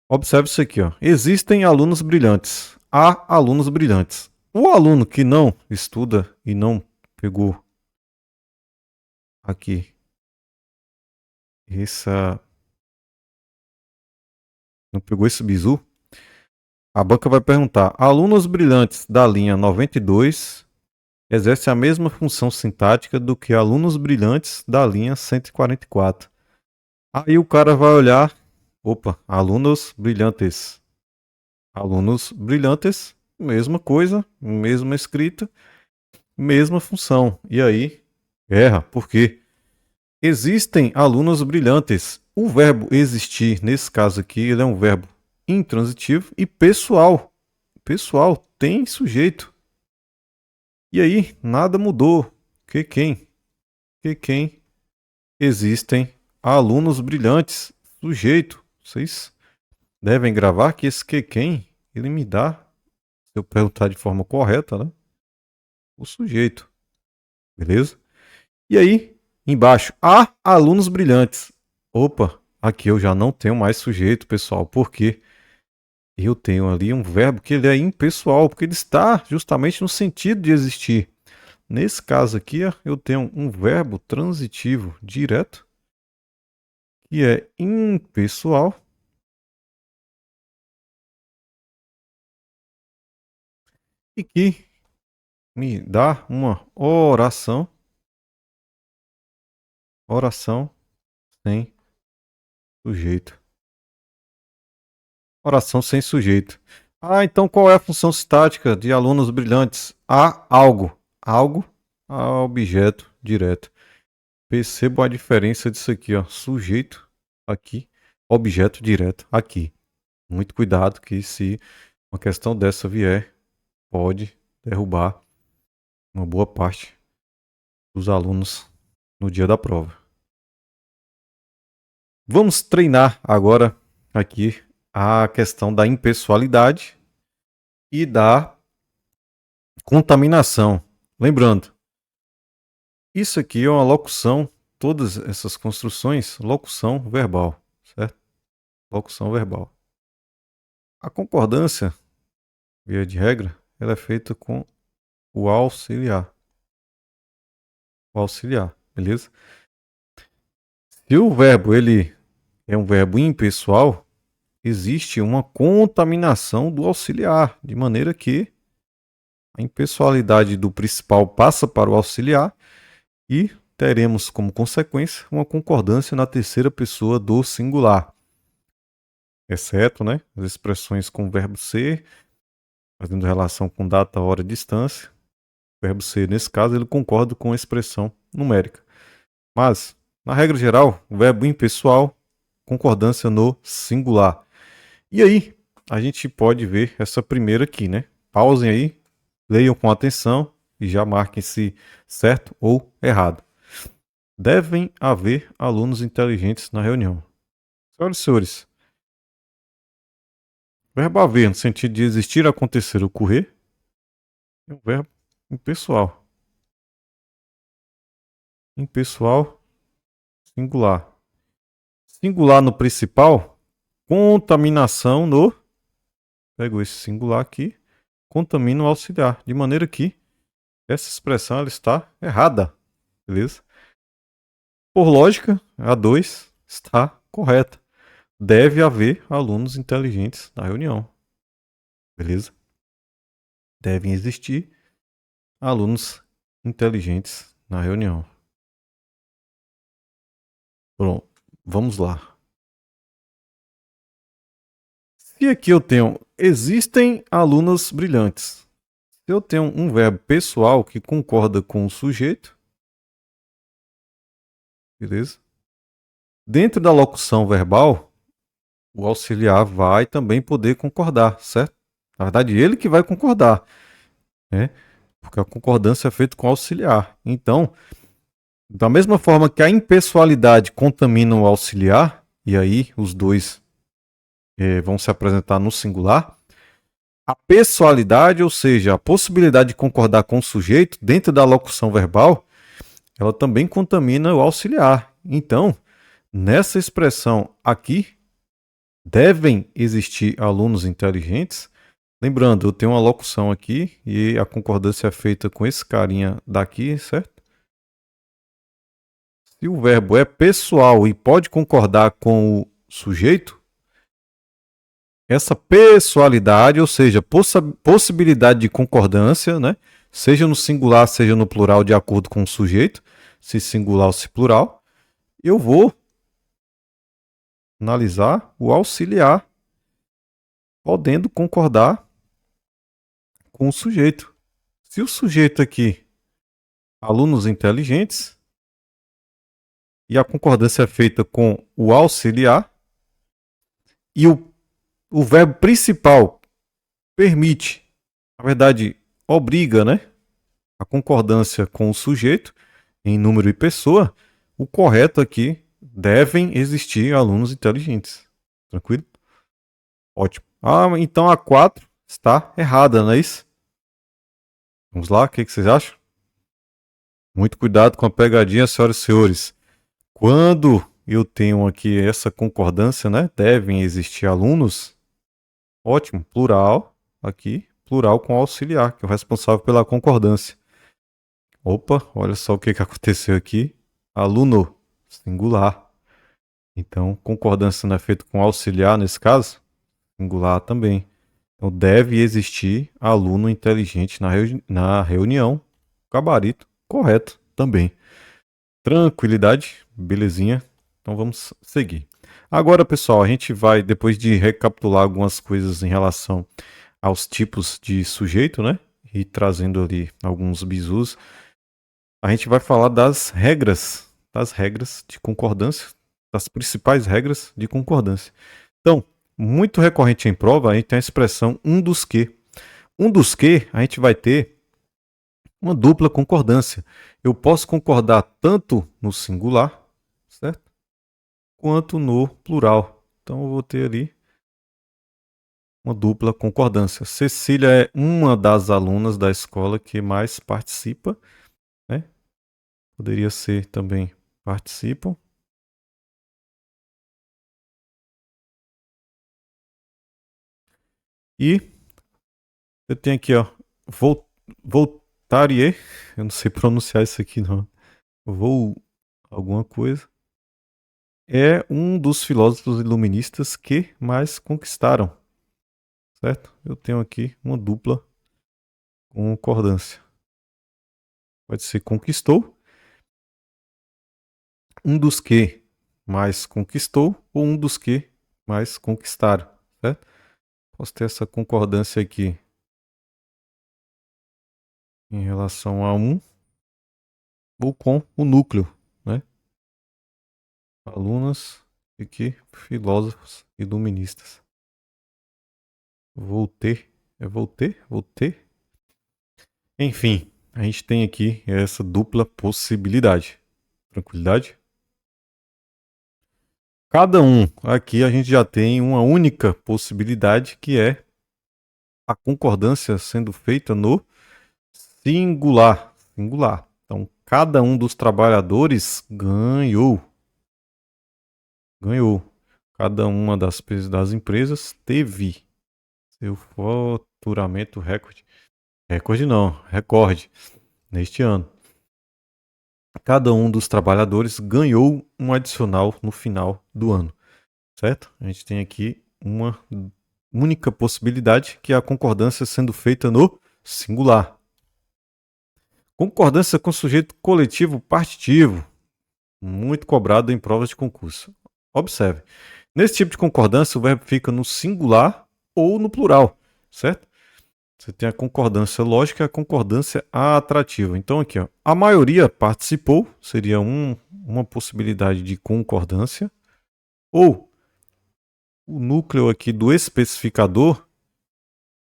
Observe isso aqui, ó. Existem alunos brilhantes. Há alunos brilhantes. O aluno que não estuda e não pegou aqui essa, não pegou esse bizu, a banca vai perguntar: alunos brilhantes da linha 92 exercem a mesma função sintática do que alunos brilhantes da linha 144. Aí o cara vai olhar, opa, alunos brilhantes. Alunos brilhantes, mesma coisa, mesma escrita, mesma função. E aí, erra, por quê? Existem alunos brilhantes. O verbo existir, nesse caso aqui, ele é um verbo intransitivo e pessoal. Pessoal tem sujeito. E aí, nada mudou. Que quem? Que quem? Existem alunos brilhantes. Sujeito. Vocês devem gravar que esse que quem, ele me dá, se eu perguntar de forma correta, né? O sujeito. Beleza? E aí, embaixo, há alunos brilhantes. Opa, aqui eu já não tenho mais sujeito, pessoal, porque eu tenho ali um verbo que ele é impessoal, porque ele está justamente no sentido de existir. Nesse caso aqui, ó, eu tenho um verbo transitivo direto, que é impessoal, e que me dá uma oração sem sujeito. Oração sem sujeito. Ah, então qual é a função sintática de alunos brilhantes? Há algo. Algo a objeto direto. Percebam a diferença disso aqui, ó. Sujeito aqui, objeto direto aqui. Muito cuidado que se uma questão dessa vier, pode derrubar uma boa parte dos alunos no dia da prova. Vamos treinar agora aqui a questão da impessoalidade e da contaminação. Lembrando, isso aqui é uma locução, todas essas construções, locução verbal, certo? Locução verbal. A concordância, via de regra, ela é feita com o auxiliar. O auxiliar, beleza? Se o verbo ele é um verbo impessoal, existe uma contaminação do auxiliar, de maneira que a impessoalidade do principal passa para o auxiliar e teremos como consequência uma concordância na terceira pessoa do singular. Exceto, né, as expressões com o verbo ser, fazendo relação com data, hora, distância. O verbo ser, nesse caso, ele concorda com a expressão numérica. Mas, na regra geral, o verbo impessoal, concordância no singular. E aí, a gente pode ver essa primeira aqui, né? Pausem aí, leiam com atenção e já marquem se certo ou errado. Devem haver alunos inteligentes na reunião. Senhoras e senhores, verbo haver, no sentido de existir, acontecer, ocorrer, é um verbo Impessoal. Impessoal, singular. Singular no principal, contaminação no... Pego esse singular aqui, contamina o auxiliar. De maneira que essa expressão ela está errada. Beleza? Por lógica, a 2 está correta. Deve haver alunos inteligentes na reunião. Beleza? Devem existir alunos inteligentes na reunião. Pronto, vamos lá. Se aqui eu tenho existem alunas brilhantes. Se eu tenho um verbo pessoal que concorda com o sujeito, beleza? Dentro da locução verbal, o auxiliar vai também poder concordar, certo? Na verdade, ele que vai concordar, né? Porque a concordância é feita com o auxiliar. Então, da mesma forma que a impessoalidade contamina o auxiliar, e aí os dois vão se apresentar no singular, a pessoalidade, ou seja, a possibilidade de concordar com o sujeito dentro da locução verbal, ela também contamina o auxiliar. Então, nessa expressão aqui, devem existir alunos inteligentes. Lembrando, eu tenho uma locução aqui e a concordância é feita com esse carinha daqui, certo? Se o verbo é pessoal e pode concordar com o sujeito, essa pessoalidade, ou seja, possibilidade de concordância, né? Seja no singular, seja no plural, de acordo com o sujeito, se singular ou se plural, eu vou analisar o auxiliar podendo concordar com o sujeito. Se o sujeito aqui, alunos inteligentes, e a concordância é feita com o auxiliar, e o verbo principal permite, na verdade, obriga, né? A concordância com o sujeito, em número e pessoa, o correto aqui, devem existir alunos inteligentes. Tranquilo? Ótimo. Ah, então a 4 está errada, não é isso? Vamos lá, o que vocês acham? Muito cuidado com a pegadinha, senhoras e senhores. Quando eu tenho aqui essa concordância, né? Devem existir alunos. Ótimo, plural aqui, plural com auxiliar, que é o responsável pela concordância. Opa, olha só o que aconteceu aqui. Aluno, singular. Então, concordância não é feita com auxiliar nesse caso? Singular também. Então, deve existir aluno inteligente na reunião. Gabarito, correto também. Tranquilidade, belezinha. Então, vamos seguir. Agora, pessoal, a gente vai, depois de recapitular algumas coisas em relação aos tipos de sujeito, né? E trazendo ali alguns bizus, a gente vai falar das regras de concordância, das principais regras de concordância. Então, muito recorrente em prova, a gente tem a expressão um dos que. Um dos que, a gente vai ter uma dupla concordância. Eu posso concordar tanto no singular, certo? Quanto no plural. Então, eu vou ter ali uma dupla concordância. Cecília é uma das alunas da escola que mais participa, né? Poderia ser também participam. E eu tenho aqui, ó, Voltaire, eu não sei pronunciar isso aqui não. Vou alguma coisa. É um dos filósofos iluministas que mais conquistaram, certo? Eu tenho aqui uma dupla concordância. Pode ser conquistou, um dos que mais conquistou ou um dos que mais conquistaram, certo? Posso ter essa concordância aqui em relação a um ou com o núcleo, né? Alunas e que filósofos iluministas. Voltaire, é Voltaire? Voltaire? Enfim, a gente tem aqui essa dupla possibilidade. Tranquilidade? Cada um aqui a gente já tem uma única possibilidade que é a concordância sendo feita no singular. Singular. Então, cada um dos trabalhadores ganhou. Ganhou. Cada uma das empresas teve seu faturamento recorde. Recorde não, recorde neste ano. Cada um dos trabalhadores ganhou um adicional no final do ano, certo? A gente tem aqui uma única possibilidade, que é a concordância sendo feita no singular. Concordância com sujeito coletivo partitivo, muito cobrado em provas de concurso. Observe, nesse tipo de concordância o verbo fica no singular ou no plural, certo? Você tem a concordância lógica e a concordância atrativa. Então aqui, ó, a maioria participou, seria uma possibilidade de concordância, ou o núcleo aqui do especificador,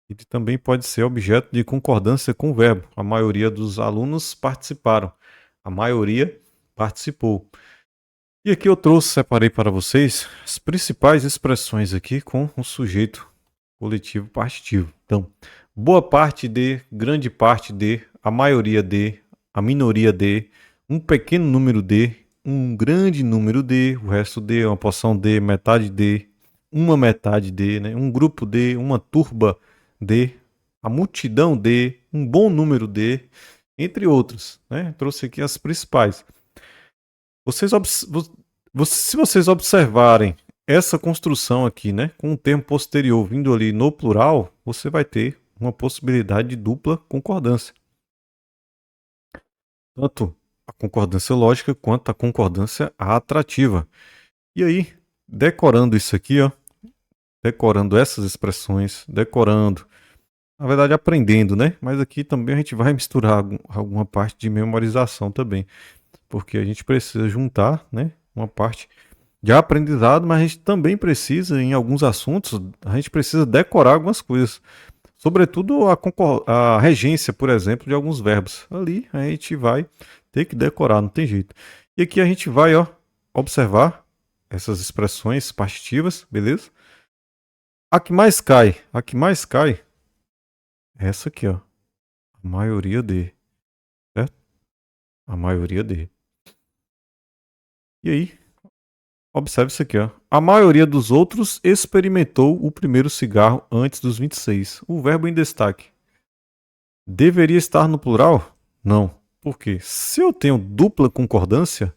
ele também pode ser objeto de concordância com o verbo. A maioria dos alunos participaram. A maioria participou. E aqui eu separei para vocês as principais expressões aqui com o sujeito coletivo partitivo. Então, boa parte de, grande parte de, a maioria de, a minoria de, um pequeno número de, um grande número de, o resto de, uma porção de, metade de, uma metade de, né? Um grupo de, uma turba de, a multidão de, um bom número de, entre outros, né? Trouxe aqui as principais. Se vocês observarem essa construção aqui, né, com o termo posterior vindo ali no plural, você vai ter uma possibilidade de dupla concordância. Tanto a concordância lógica quanto a concordância atrativa. E aí, decorando isso aqui, ó, decorando essas expressões, decorando, na verdade aprendendo, né? Mas aqui também a gente vai misturar alguma parte de memorização também, porque a gente precisa juntar, né, uma parte de aprendizado, mas a gente também precisa, em alguns assuntos, a gente precisa decorar algumas coisas. Sobretudo a regência, por exemplo, de alguns verbos. Ali a gente vai ter que decorar, não tem jeito. E aqui a gente vai, ó, observar essas expressões partitivas, beleza? A que mais cai é essa aqui, ó. A maioria de, certo? A maioria de. E aí, observe isso aqui, ó. A maioria dos outros experimentou o primeiro cigarro antes dos 26. O verbo em destaque. Deveria estar no plural? Não. Por quê? Se eu tenho dupla concordância,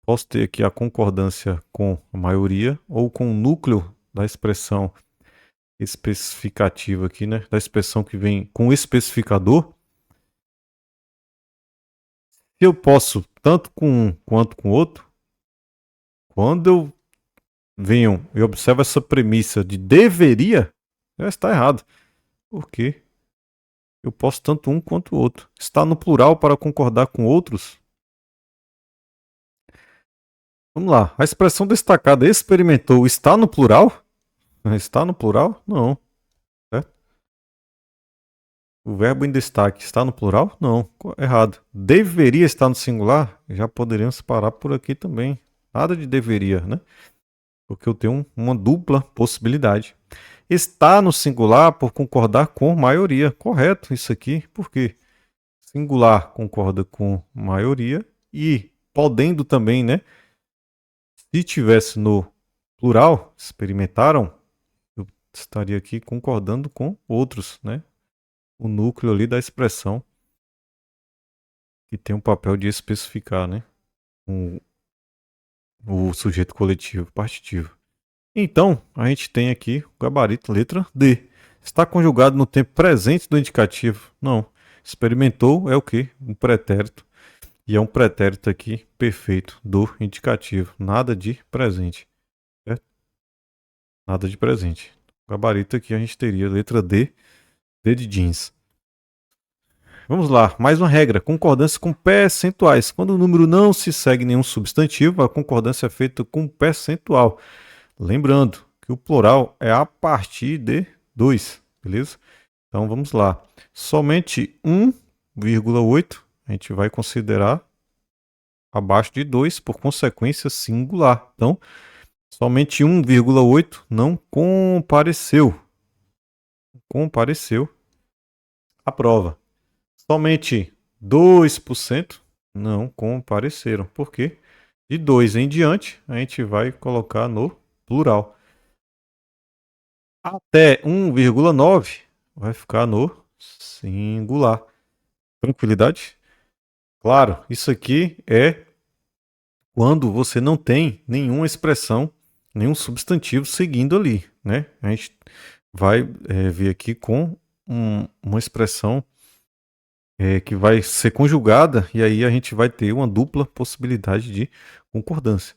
posso ter aqui a concordância com a maioria ou com o núcleo da expressão especificativa aqui, né? Da expressão que vem com o especificador. Se eu posso tanto com um quanto com o outro, quando eu venho e observo essa premissa de deveria, já está errado. Por quê? Eu posso tanto um quanto o outro. Está no plural para concordar com outros? Vamos lá. A expressão destacada experimentou está no plural? Está no plural? Não. Certo? O verbo em destaque está no plural? Não. Errado. Deveria estar no singular? Já poderíamos parar por aqui também. Nada de deveria, né? Porque eu tenho uma dupla possibilidade. Está no singular por concordar com maioria. Correto isso aqui. Por quê? Singular concorda com maioria e podendo também, né? Se tivesse no plural, experimentaram, eu estaria aqui concordando com outros, né? O núcleo ali da expressão que tem um papel de especificar, né? O sujeito coletivo partitivo. Então, a gente tem aqui o gabarito letra D. Está conjugado no tempo presente do indicativo? Não. Experimentou é o quê? Um pretérito. E é um pretérito aqui perfeito do indicativo. Nada de presente. Certo? Nada de presente. O gabarito aqui a gente teria letra D, D de jeans. Vamos lá, mais uma regra: concordância com percentuais. Quando o número não se segue nenhum substantivo, a concordância é feita com percentual. Lembrando que o plural é a partir de 2, beleza? Então vamos lá. Somente 1,8 a gente vai considerar abaixo de 2, por consequência singular. Então, somente 1,8 não compareceu. Compareceu à prova. Somente 2% não compareceram. Por quê? De 2 em diante, a gente vai colocar no plural. Até 1,9 vai ficar no singular. Tranquilidade? Claro, isso aqui é quando você não tem nenhuma expressão, nenhum substantivo seguindo ali, né? A gente vai ver aqui com uma expressão que vai ser conjugada e aí a gente vai ter uma dupla possibilidade de concordância.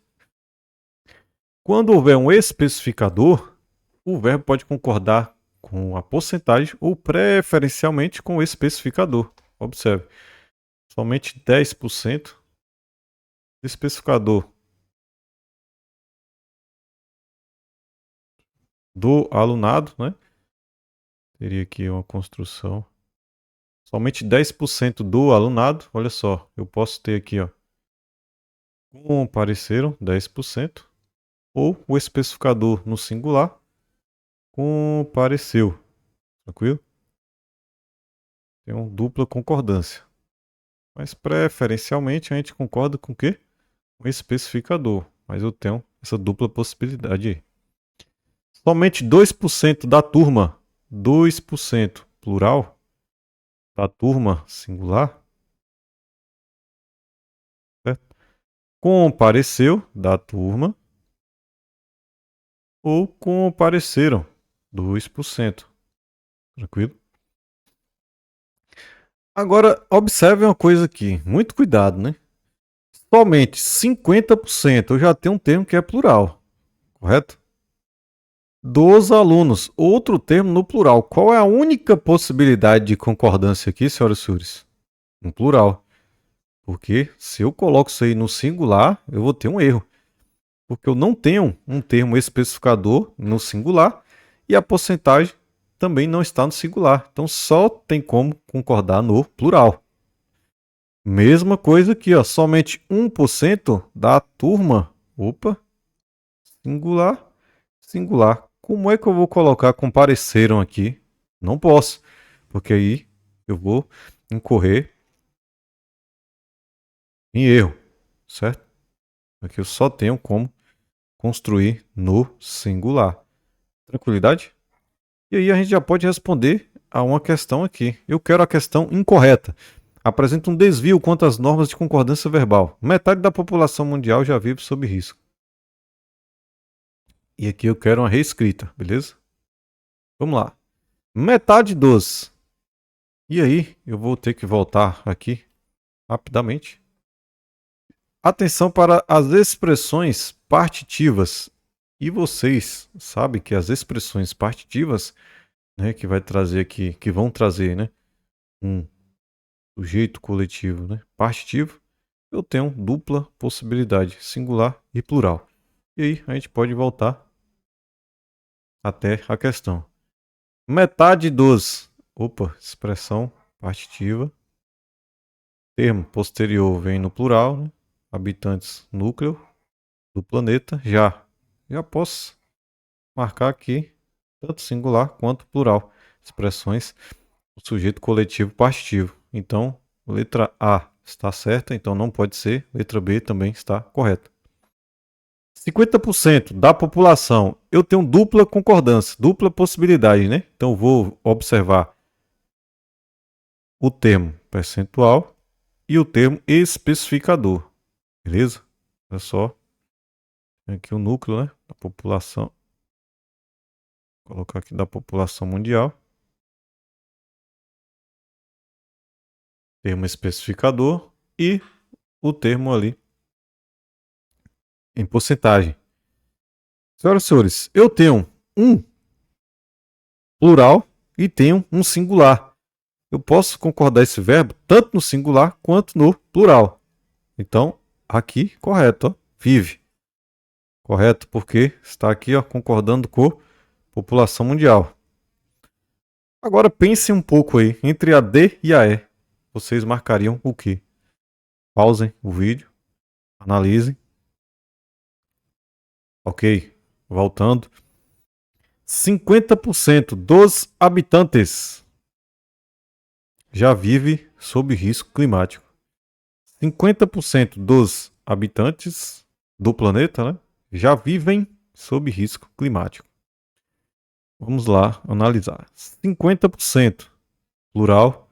Quando houver um especificador, o verbo pode concordar com a porcentagem ou preferencialmente com o especificador. Observe, somente 10% do especificador do alunado, né? Teria aqui uma construção. Somente 10% do alunado, olha só, eu posso ter aqui, ó, compareceram 10%, ou o especificador no singular compareceu. Tranquilo? Tem uma dupla concordância. Mas preferencialmente a gente concorda com o quê? Com o especificador. Mas eu tenho essa dupla possibilidade aí. Somente 2% da turma, 2% plural, da turma singular, certo? Compareceu da turma ou compareceram, 2%. Tranquilo? Agora, observe uma coisa aqui. Muito cuidado, né? Somente 50% eu já tenho um termo que é plural, correto? Dos alunos, outro termo no plural. Qual é a única possibilidade de concordância aqui, senhoras e senhores? No plural. Porque se eu coloco isso aí no singular, eu vou ter um erro. Porque eu não tenho um termo especificador no singular e a porcentagem também não está no singular. Então só tem como concordar no plural. Mesma coisa aqui, ó, somente 1% da turma, opa, singular, singular. Como é que eu vou colocar compareceram aqui? Não posso, porque aí eu vou incorrer em erro, certo? Aqui eu só tenho como construir no singular. Tranquilidade? E aí a gente já pode responder a uma questão aqui. Eu quero a questão incorreta. Apresenta um desvio quanto às normas de concordância verbal. Metade da população mundial já vive sob risco. E aqui eu quero uma reescrita, beleza? Vamos lá. Metade dos. E aí eu vou ter que voltar aqui rapidamente. Atenção para as expressões partitivas. E vocês sabem que as expressões partitivas, né, que vai trazer aqui, que vão trazer, né, um sujeito coletivo, né, partitivo, eu tenho dupla possibilidade, singular e plural. E aí a gente pode voltar até a questão. Metade dos. Opa, expressão partitiva. Termo posterior vem no plural, né? Habitantes núcleo do planeta. Já posso marcar aqui tanto singular quanto plural. Expressões do sujeito coletivo partitivo. Então, letra A está certa, então não pode ser. Letra B também está correta. 50% da população, eu tenho dupla concordância, dupla possibilidade, né? Então vou observar o termo percentual e o termo especificador, beleza? Olha só, aqui o núcleo, né, da população. Vou colocar aqui da população mundial. Termo especificador e o termo ali em porcentagem. Senhoras e senhores, eu tenho um plural e tenho um singular. Eu posso concordar esse verbo tanto no singular quanto no plural. Então, aqui, correto, ó, vive. Correto, porque está aqui ó, concordando com a população mundial. Agora pense um pouco aí, entre a D e a E, vocês marcariam o quê? Pausem o vídeo, analisem. Ok, voltando. 50% dos habitantes já vive sob risco climático. 50% dos habitantes do planeta, né, já vivem sob risco climático. Vamos lá analisar. 50% plural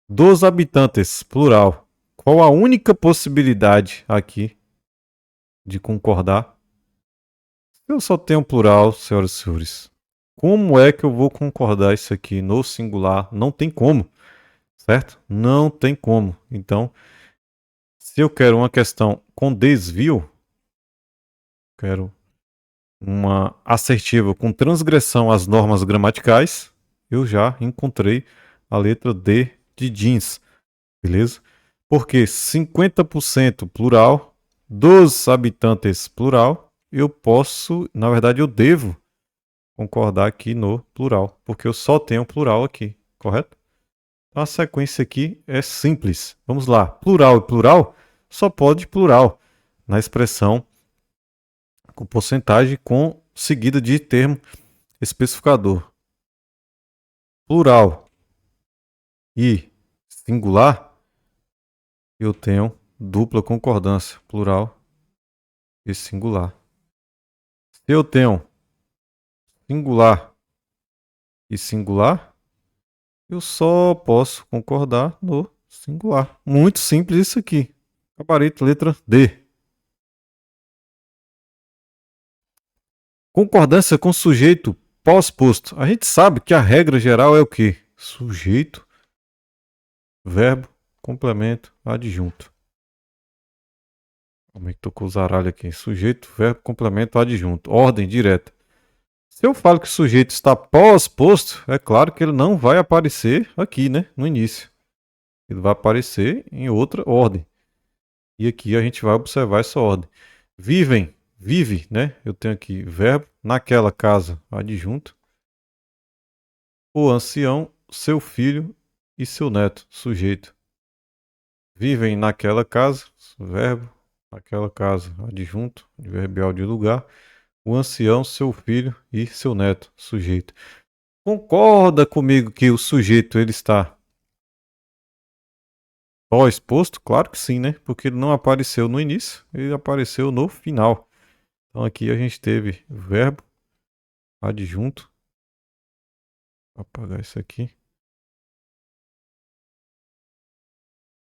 dos habitantes plural. Qual a única possibilidade aqui de concordar? Eu só tenho plural, senhoras e senhores. Como é que eu vou concordar isso aqui no singular? Não tem como, certo? Não tem como. Então, se eu quero uma questão com desvio, quero uma assertiva com transgressão às normas gramaticais, eu já encontrei a letra D de jeans, beleza? Porque 50% plural, dos habitantes plural, eu posso, na verdade eu devo concordar aqui no plural, porque eu só tenho plural aqui, correto? Então a sequência aqui é simples. Vamos lá, plural e plural só pode plural na expressão com porcentagem com seguida de termo especificador. Plural e singular, eu tenho dupla concordância, plural e singular. Se eu tenho singular e singular, eu só posso concordar no singular. Muito simples isso aqui. Gabarito, letra D. Concordância com sujeito pós-posto. A gente sabe que a regra geral é o quê? Sujeito, verbo, complemento, adjunto. Como é que tocou o zaralho aqui? Sujeito, verbo, complemento, adjunto. Ordem direta. Se eu falo que o sujeito está pós-posto, é claro que ele não vai aparecer aqui, né? No início. Ele vai aparecer em outra ordem. E aqui a gente vai observar essa ordem. Vivem, vive, né? Eu tenho aqui verbo, naquela casa, adjunto. O ancião, seu filho e seu neto, sujeito. Vivem naquela casa, verbo, naquela casa, adjunto, adverbial de lugar. O ancião, seu filho e seu neto, sujeito. Concorda comigo que o sujeito ele está pós-posto? Claro que sim, né? Porque ele não apareceu no início, ele apareceu no final. Então aqui a gente teve verbo, adjunto. Vou apagar isso aqui.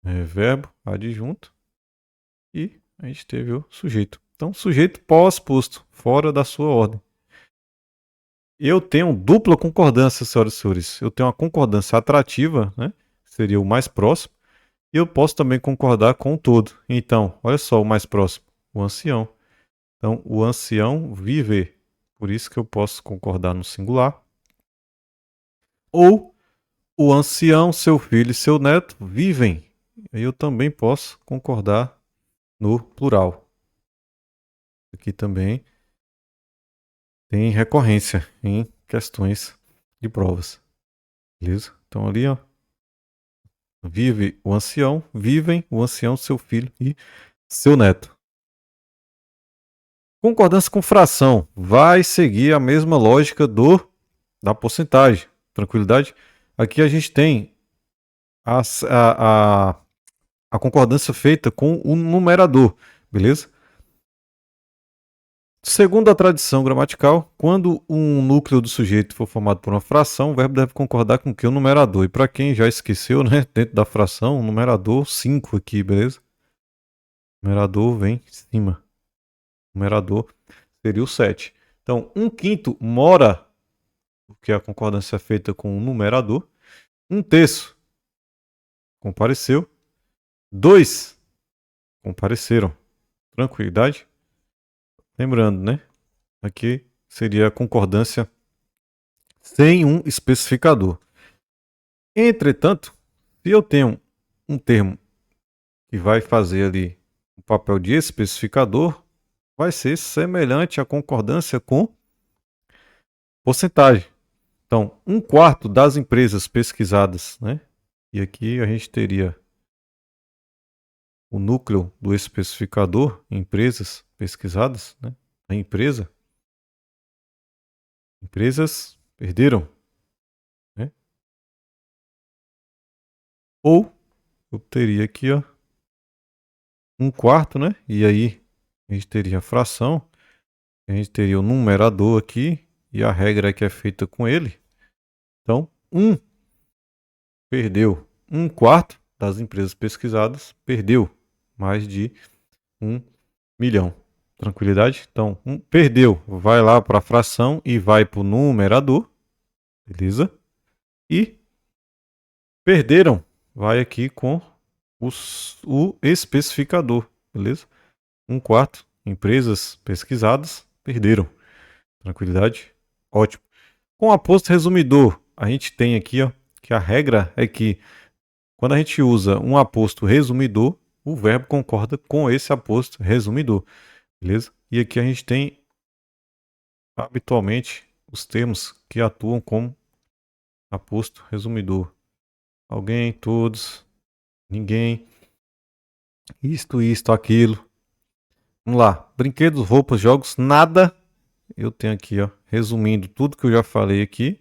Verbo, adjunto. E a gente teve o sujeito. Então, sujeito pós-posto, fora da sua ordem. Eu tenho dupla concordância, senhoras e senhores. Eu tenho uma concordância atrativa, né? Seria o mais próximo. E eu posso também concordar com o todo. Então, olha só o mais próximo, o ancião. Então, o ancião vive. Por isso que eu posso concordar no singular. Ou o ancião, seu filho e seu neto vivem. Aí eu também posso concordar no plural. Aqui também tem recorrência em questões de provas. Beleza? Então ali, ó, vive o ancião, vivem o ancião, seu filho e seu neto. Concordância com fração vai seguir a mesma lógica da porcentagem. Tranquilidade? Aqui a gente tem a concordância feita com o numerador, beleza? Segundo a tradição gramatical, quando um núcleo do sujeito for formado por uma fração, o verbo deve concordar com o que? O numerador. E para quem já esqueceu, né, dentro da fração, o numerador 5 aqui, beleza? O numerador vem em cima. O numerador seria o 7. Então, 1/5 mora, porque a concordância é feita com o numerador. 1/3 compareceu. 2 compareceram. Tranquilidade? Lembrando, né? Aqui seria a concordância sem um especificador. Entretanto, se eu tenho um termo que vai fazer ali o papel de especificador, vai ser semelhante à concordância com porcentagem. Então, 1/4 das empresas pesquisadas, né? E aqui a gente teria o núcleo do especificador, empresas pesquisadas, né? A empresas perderam, né? Ou eu teria aqui, ó, 1/4, né? E aí a gente teria a fração, a gente teria o numerador aqui e a regra que é feita com ele. Então, 1 perdeu 1/4 das empresas pesquisadas, perdeu mais de 1 milhão. Tranquilidade? Então, perdeu, vai lá para a fração e vai para o numerador, beleza? E perderam, vai aqui com o especificador, beleza? 1/4 empresas pesquisadas perderam. Tranquilidade? Ótimo. Com o aposto resumidor, a gente tem aqui, ó, que a regra é que quando a gente usa um aposto resumidor, o verbo concorda com esse aposto resumidor, beleza? E aqui a gente tem habitualmente os termos que atuam como aposto resumidor. Alguém, todos, ninguém, isto, aquilo. Vamos lá. Brinquedos, roupas, jogos, nada. Eu tenho aqui, ó, resumindo tudo que eu já falei aqui.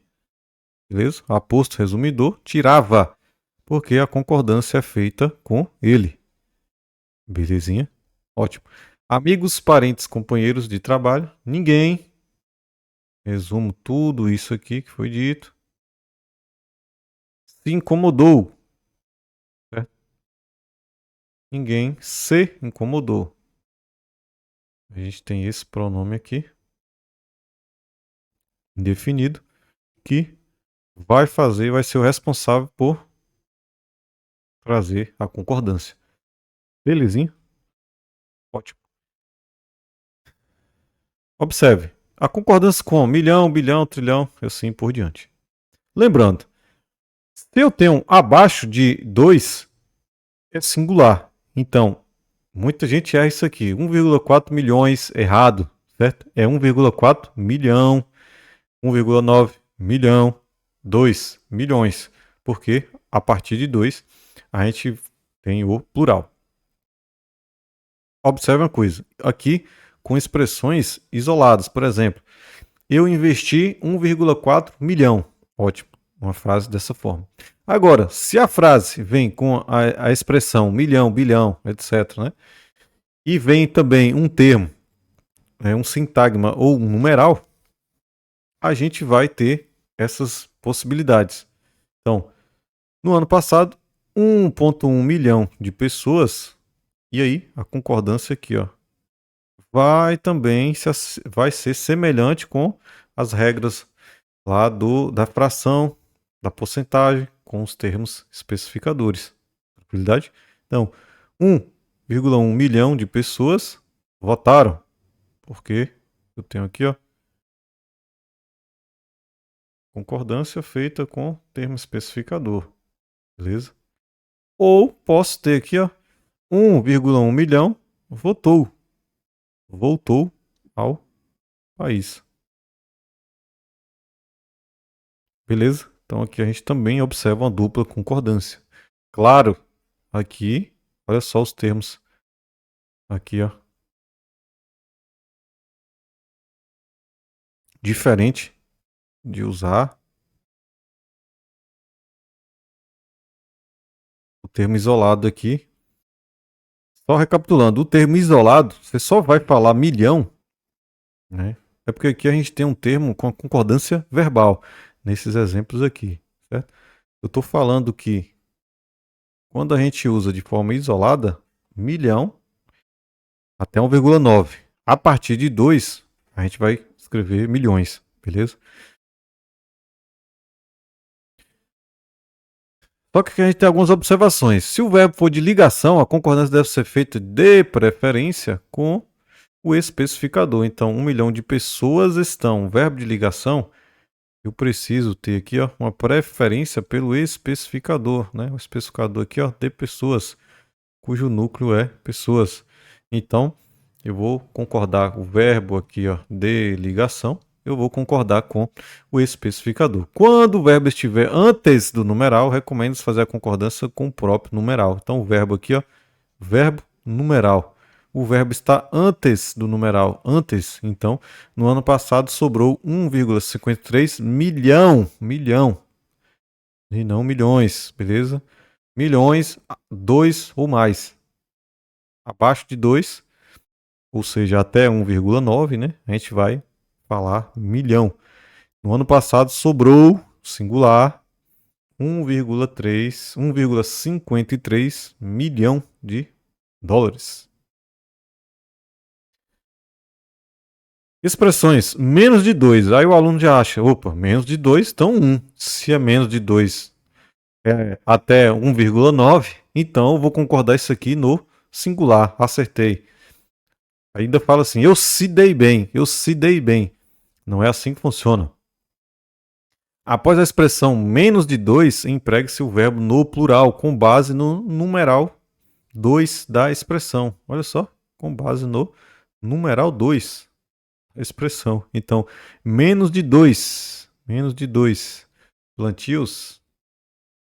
Beleza? Aposto resumidor, tirava, porque a concordância é feita com ele. Belezinha? Ótimo. Amigos, parentes, companheiros de trabalho, ninguém. Resumo tudo isso aqui que foi dito. Se incomodou. Certo? Ninguém se incomodou. A gente tem esse pronome aqui, indefinido, que vai ser o responsável por trazer a concordância. Belezinha? Ótimo. Observe, a concordância com milhão, bilhão, trilhão, e assim por diante. Lembrando, se eu tenho abaixo de 2, é singular. Então, muita gente erra isso aqui. 1,4 milhões, errado, certo? É 1,4 milhão, 1,9 milhão, 2 milhões. Porque a partir de 2, a gente tem o plural. Observe uma coisa. Aqui, com expressões isoladas. Por exemplo, eu investi 1,4 milhão. Ótimo. Uma frase dessa forma. Agora, se a frase vem com a expressão milhão, bilhão, etc., né? E vem também um termo, um sintagma ou um numeral, a gente vai ter essas possibilidades. Então, no ano passado, 1,1 milhão de pessoas, e aí a concordância aqui, ó, vai ser semelhante com as regras lá da fração, da porcentagem, com os termos especificadores. Tranquilidade? Então, 1,1 milhão de pessoas votaram, porque eu tenho aqui, ó, concordância feita com termo especificador, beleza? Ou posso ter aqui, ó, 1,1 milhão voltou ao país. Beleza? Então aqui a gente também observa uma dupla concordância. Claro, aqui, olha só os termos. Aqui, ó. Diferente de usar o termo isolado aqui. Só recapitulando, o termo isolado, você só vai falar milhão, né? É porque aqui a gente tem um termo com a concordância verbal, nesses exemplos aqui, certo? Eu estou falando que quando a gente usa de forma isolada, milhão até 1,9. A partir de 2, a gente vai escrever milhões, beleza? Só que aqui a gente tem algumas observações. Se o verbo for de ligação, a concordância deve ser feita de preferência com o especificador. Então, 1 milhão de pessoas estão. O verbo de ligação, eu preciso ter aqui, ó, uma preferência pelo especificador, né? O especificador aqui, ó, de pessoas, cujo núcleo é pessoas. Então, eu vou concordar o verbo aqui, ó, de ligação, eu vou concordar com o especificador. Quando o verbo estiver antes do numeral, recomendo fazer a concordância com o próprio numeral. Então, o verbo aqui, ó, verbo numeral. O verbo está antes do numeral, antes. Então, no ano passado sobrou 1,53 milhão, e não milhões, beleza? milhões, 2 ou mais. Abaixo de 2, ou seja, até 1,9, né? A gente vai falar milhão. No ano passado sobrou, singular, 1,53 milhão de dólares. Expressões menos de 2. Aí o aluno já acha, opa, menos de 2, então 1. Se é menos de 2 até 1,9, então eu vou concordar isso aqui no singular. Acertei. Ainda fala assim, eu se dei bem, eu se dei bem. Não é assim que funciona. Após a expressão menos de 2, empregue-se o verbo no plural, com base no numeral 2 da expressão. Olha só, com base no numeral 2 da expressão. Então, menos de 2 plantios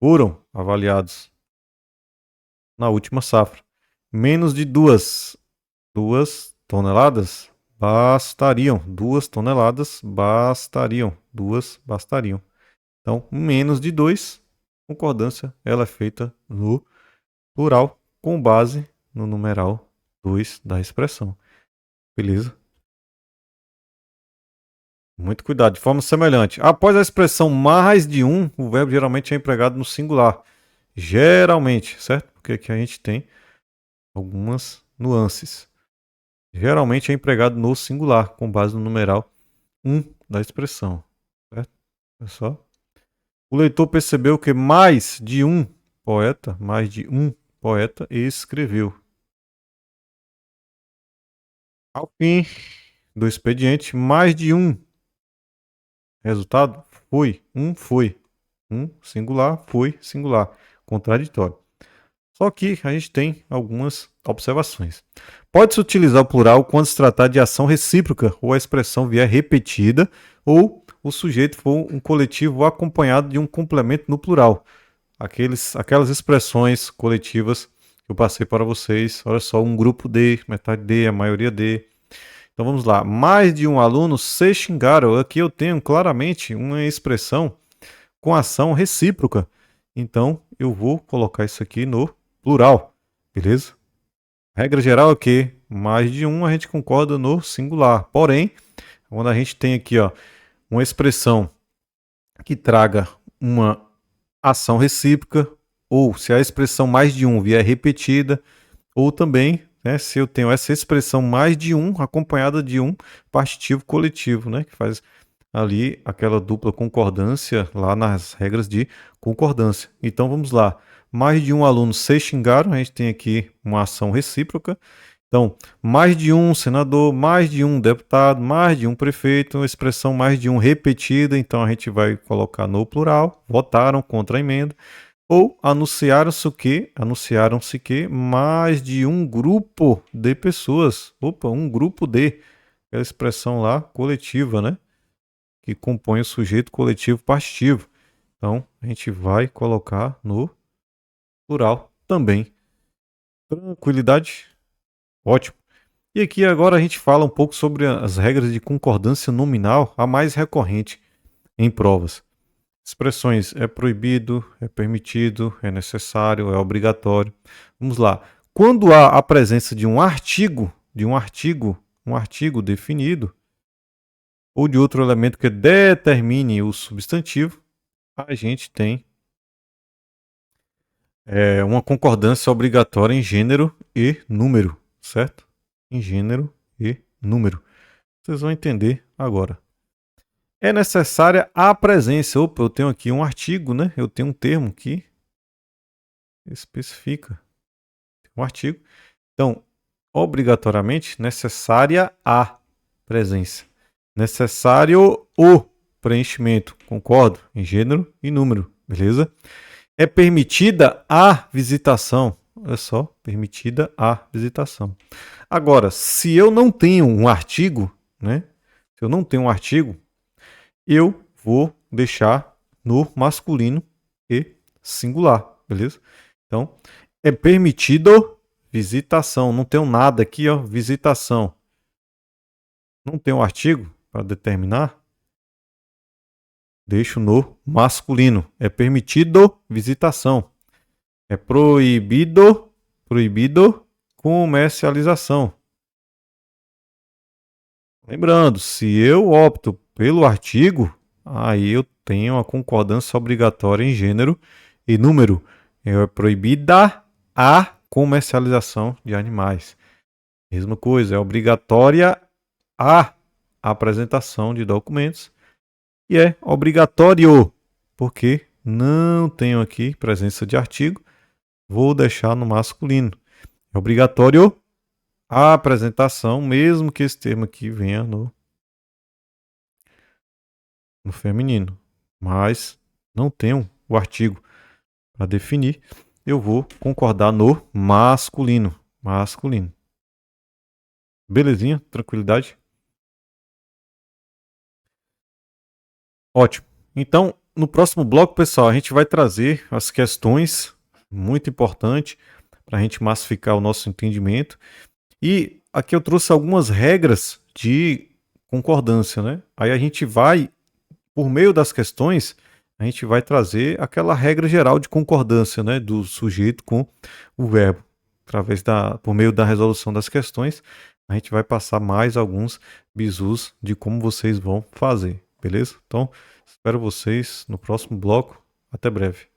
foram avaliados na última safra. Menos de 2 toneladas bastariam. 2 toneladas bastariam. 2 bastariam. Então, menos de 2, concordância, ela é feita no plural, com base no numeral 2 da expressão. Beleza? Muito cuidado. De forma semelhante. Após a expressão mais de um, o verbo geralmente é empregado no singular. Geralmente, certo? Porque aqui a gente tem algumas nuances. Geralmente é empregado no singular, com base no numeral 1 da expressão. Certo? Olha só. O leitor percebeu que mais de um poeta escreveu. Ao fim do expediente, mais de um resultado foi. Um singular, foi singular. Contraditório. Só que a gente tem algumas observações. Pode-se utilizar o plural quando se tratar de ação recíproca ou a expressão vier repetida ou o sujeito for um coletivo acompanhado de um complemento no plural. Aquelas expressões coletivas que eu passei para vocês. Olha só, um grupo de, metade de, a maioria de. Então vamos lá. Mais de um aluno se xingaram. Aqui eu tenho claramente uma expressão com ação recíproca. Então eu vou colocar isso aqui no plural. Beleza? A regra geral é que mais de um a gente concorda no singular. Porém, quando a gente tem aqui uma expressão que traga uma ação recíproca, ou se a expressão mais de um vier repetida, ou também, né, se eu tenho essa expressão mais de um acompanhada de um partitivo coletivo, né, que faz ali aquela dupla concordância lá nas regras de concordância. Então vamos lá. Mais de um aluno se xingaram, a gente tem aqui uma ação recíproca. Então, mais de um senador, mais de um deputado, mais de um prefeito, uma expressão mais de um repetida, então a gente vai colocar no plural, votaram contra a emenda, ou anunciaram-se que mais de um grupo de pessoas, opa, um grupo de, aquela expressão lá coletiva, né? Que compõe o sujeito coletivo partitivo. Então, a gente vai colocar no plural também. Tranquilidade? Ótimo. E aqui agora a gente fala um pouco sobre as regras de concordância nominal, a mais recorrente em provas. Expressões é proibido, é permitido, é necessário, é obrigatório. Vamos lá. Quando há a presença de um artigo definido, ou de outro elemento que determine o substantivo, a gente tem uma concordância obrigatória em gênero e número, certo? Em gênero e número. Vocês vão entender agora. É necessária a presença. Opa, eu tenho aqui um artigo, né? Eu tenho um termo que especifica um artigo. Então, obrigatoriamente, necessária a presença. Necessário o preenchimento. Concordo? Em gênero e número, beleza? É permitida a visitação. Olha só, permitida a visitação. Agora, se eu não tenho um artigo, né? Se eu não tenho um artigo, eu vou deixar no masculino e singular, beleza? Então, é permitido visitação. Não tenho nada aqui, ó, visitação. Não tem um artigo para determinar. Deixo no masculino. É permitido visitação. É proibido, proibido comercialização. Lembrando, se eu opto pelo artigo, aí eu tenho a concordância obrigatória em gênero e número. É proibida a comercialização de animais. Mesma coisa, é obrigatória a apresentação de documentos e é obrigatório, porque não tenho aqui presença de artigo, vou deixar no masculino. É obrigatório a apresentação, mesmo que esse termo aqui venha no feminino, mas não tenho o artigo para definir, eu vou concordar no masculino. Masculino. Belezinha? Tranquilidade? Ótimo. Então, no próximo bloco, pessoal, a gente vai trazer as questões muito importantes para a gente massificar o nosso entendimento. E aqui eu trouxe algumas regras de concordância, né? Aí a gente vai, por meio das questões, a gente vai trazer aquela regra geral de concordância, né, do sujeito com o verbo. Por meio da resolução das questões, a gente vai passar mais alguns bizus de como vocês vão fazer, beleza? Então, espero vocês no próximo bloco. Até breve.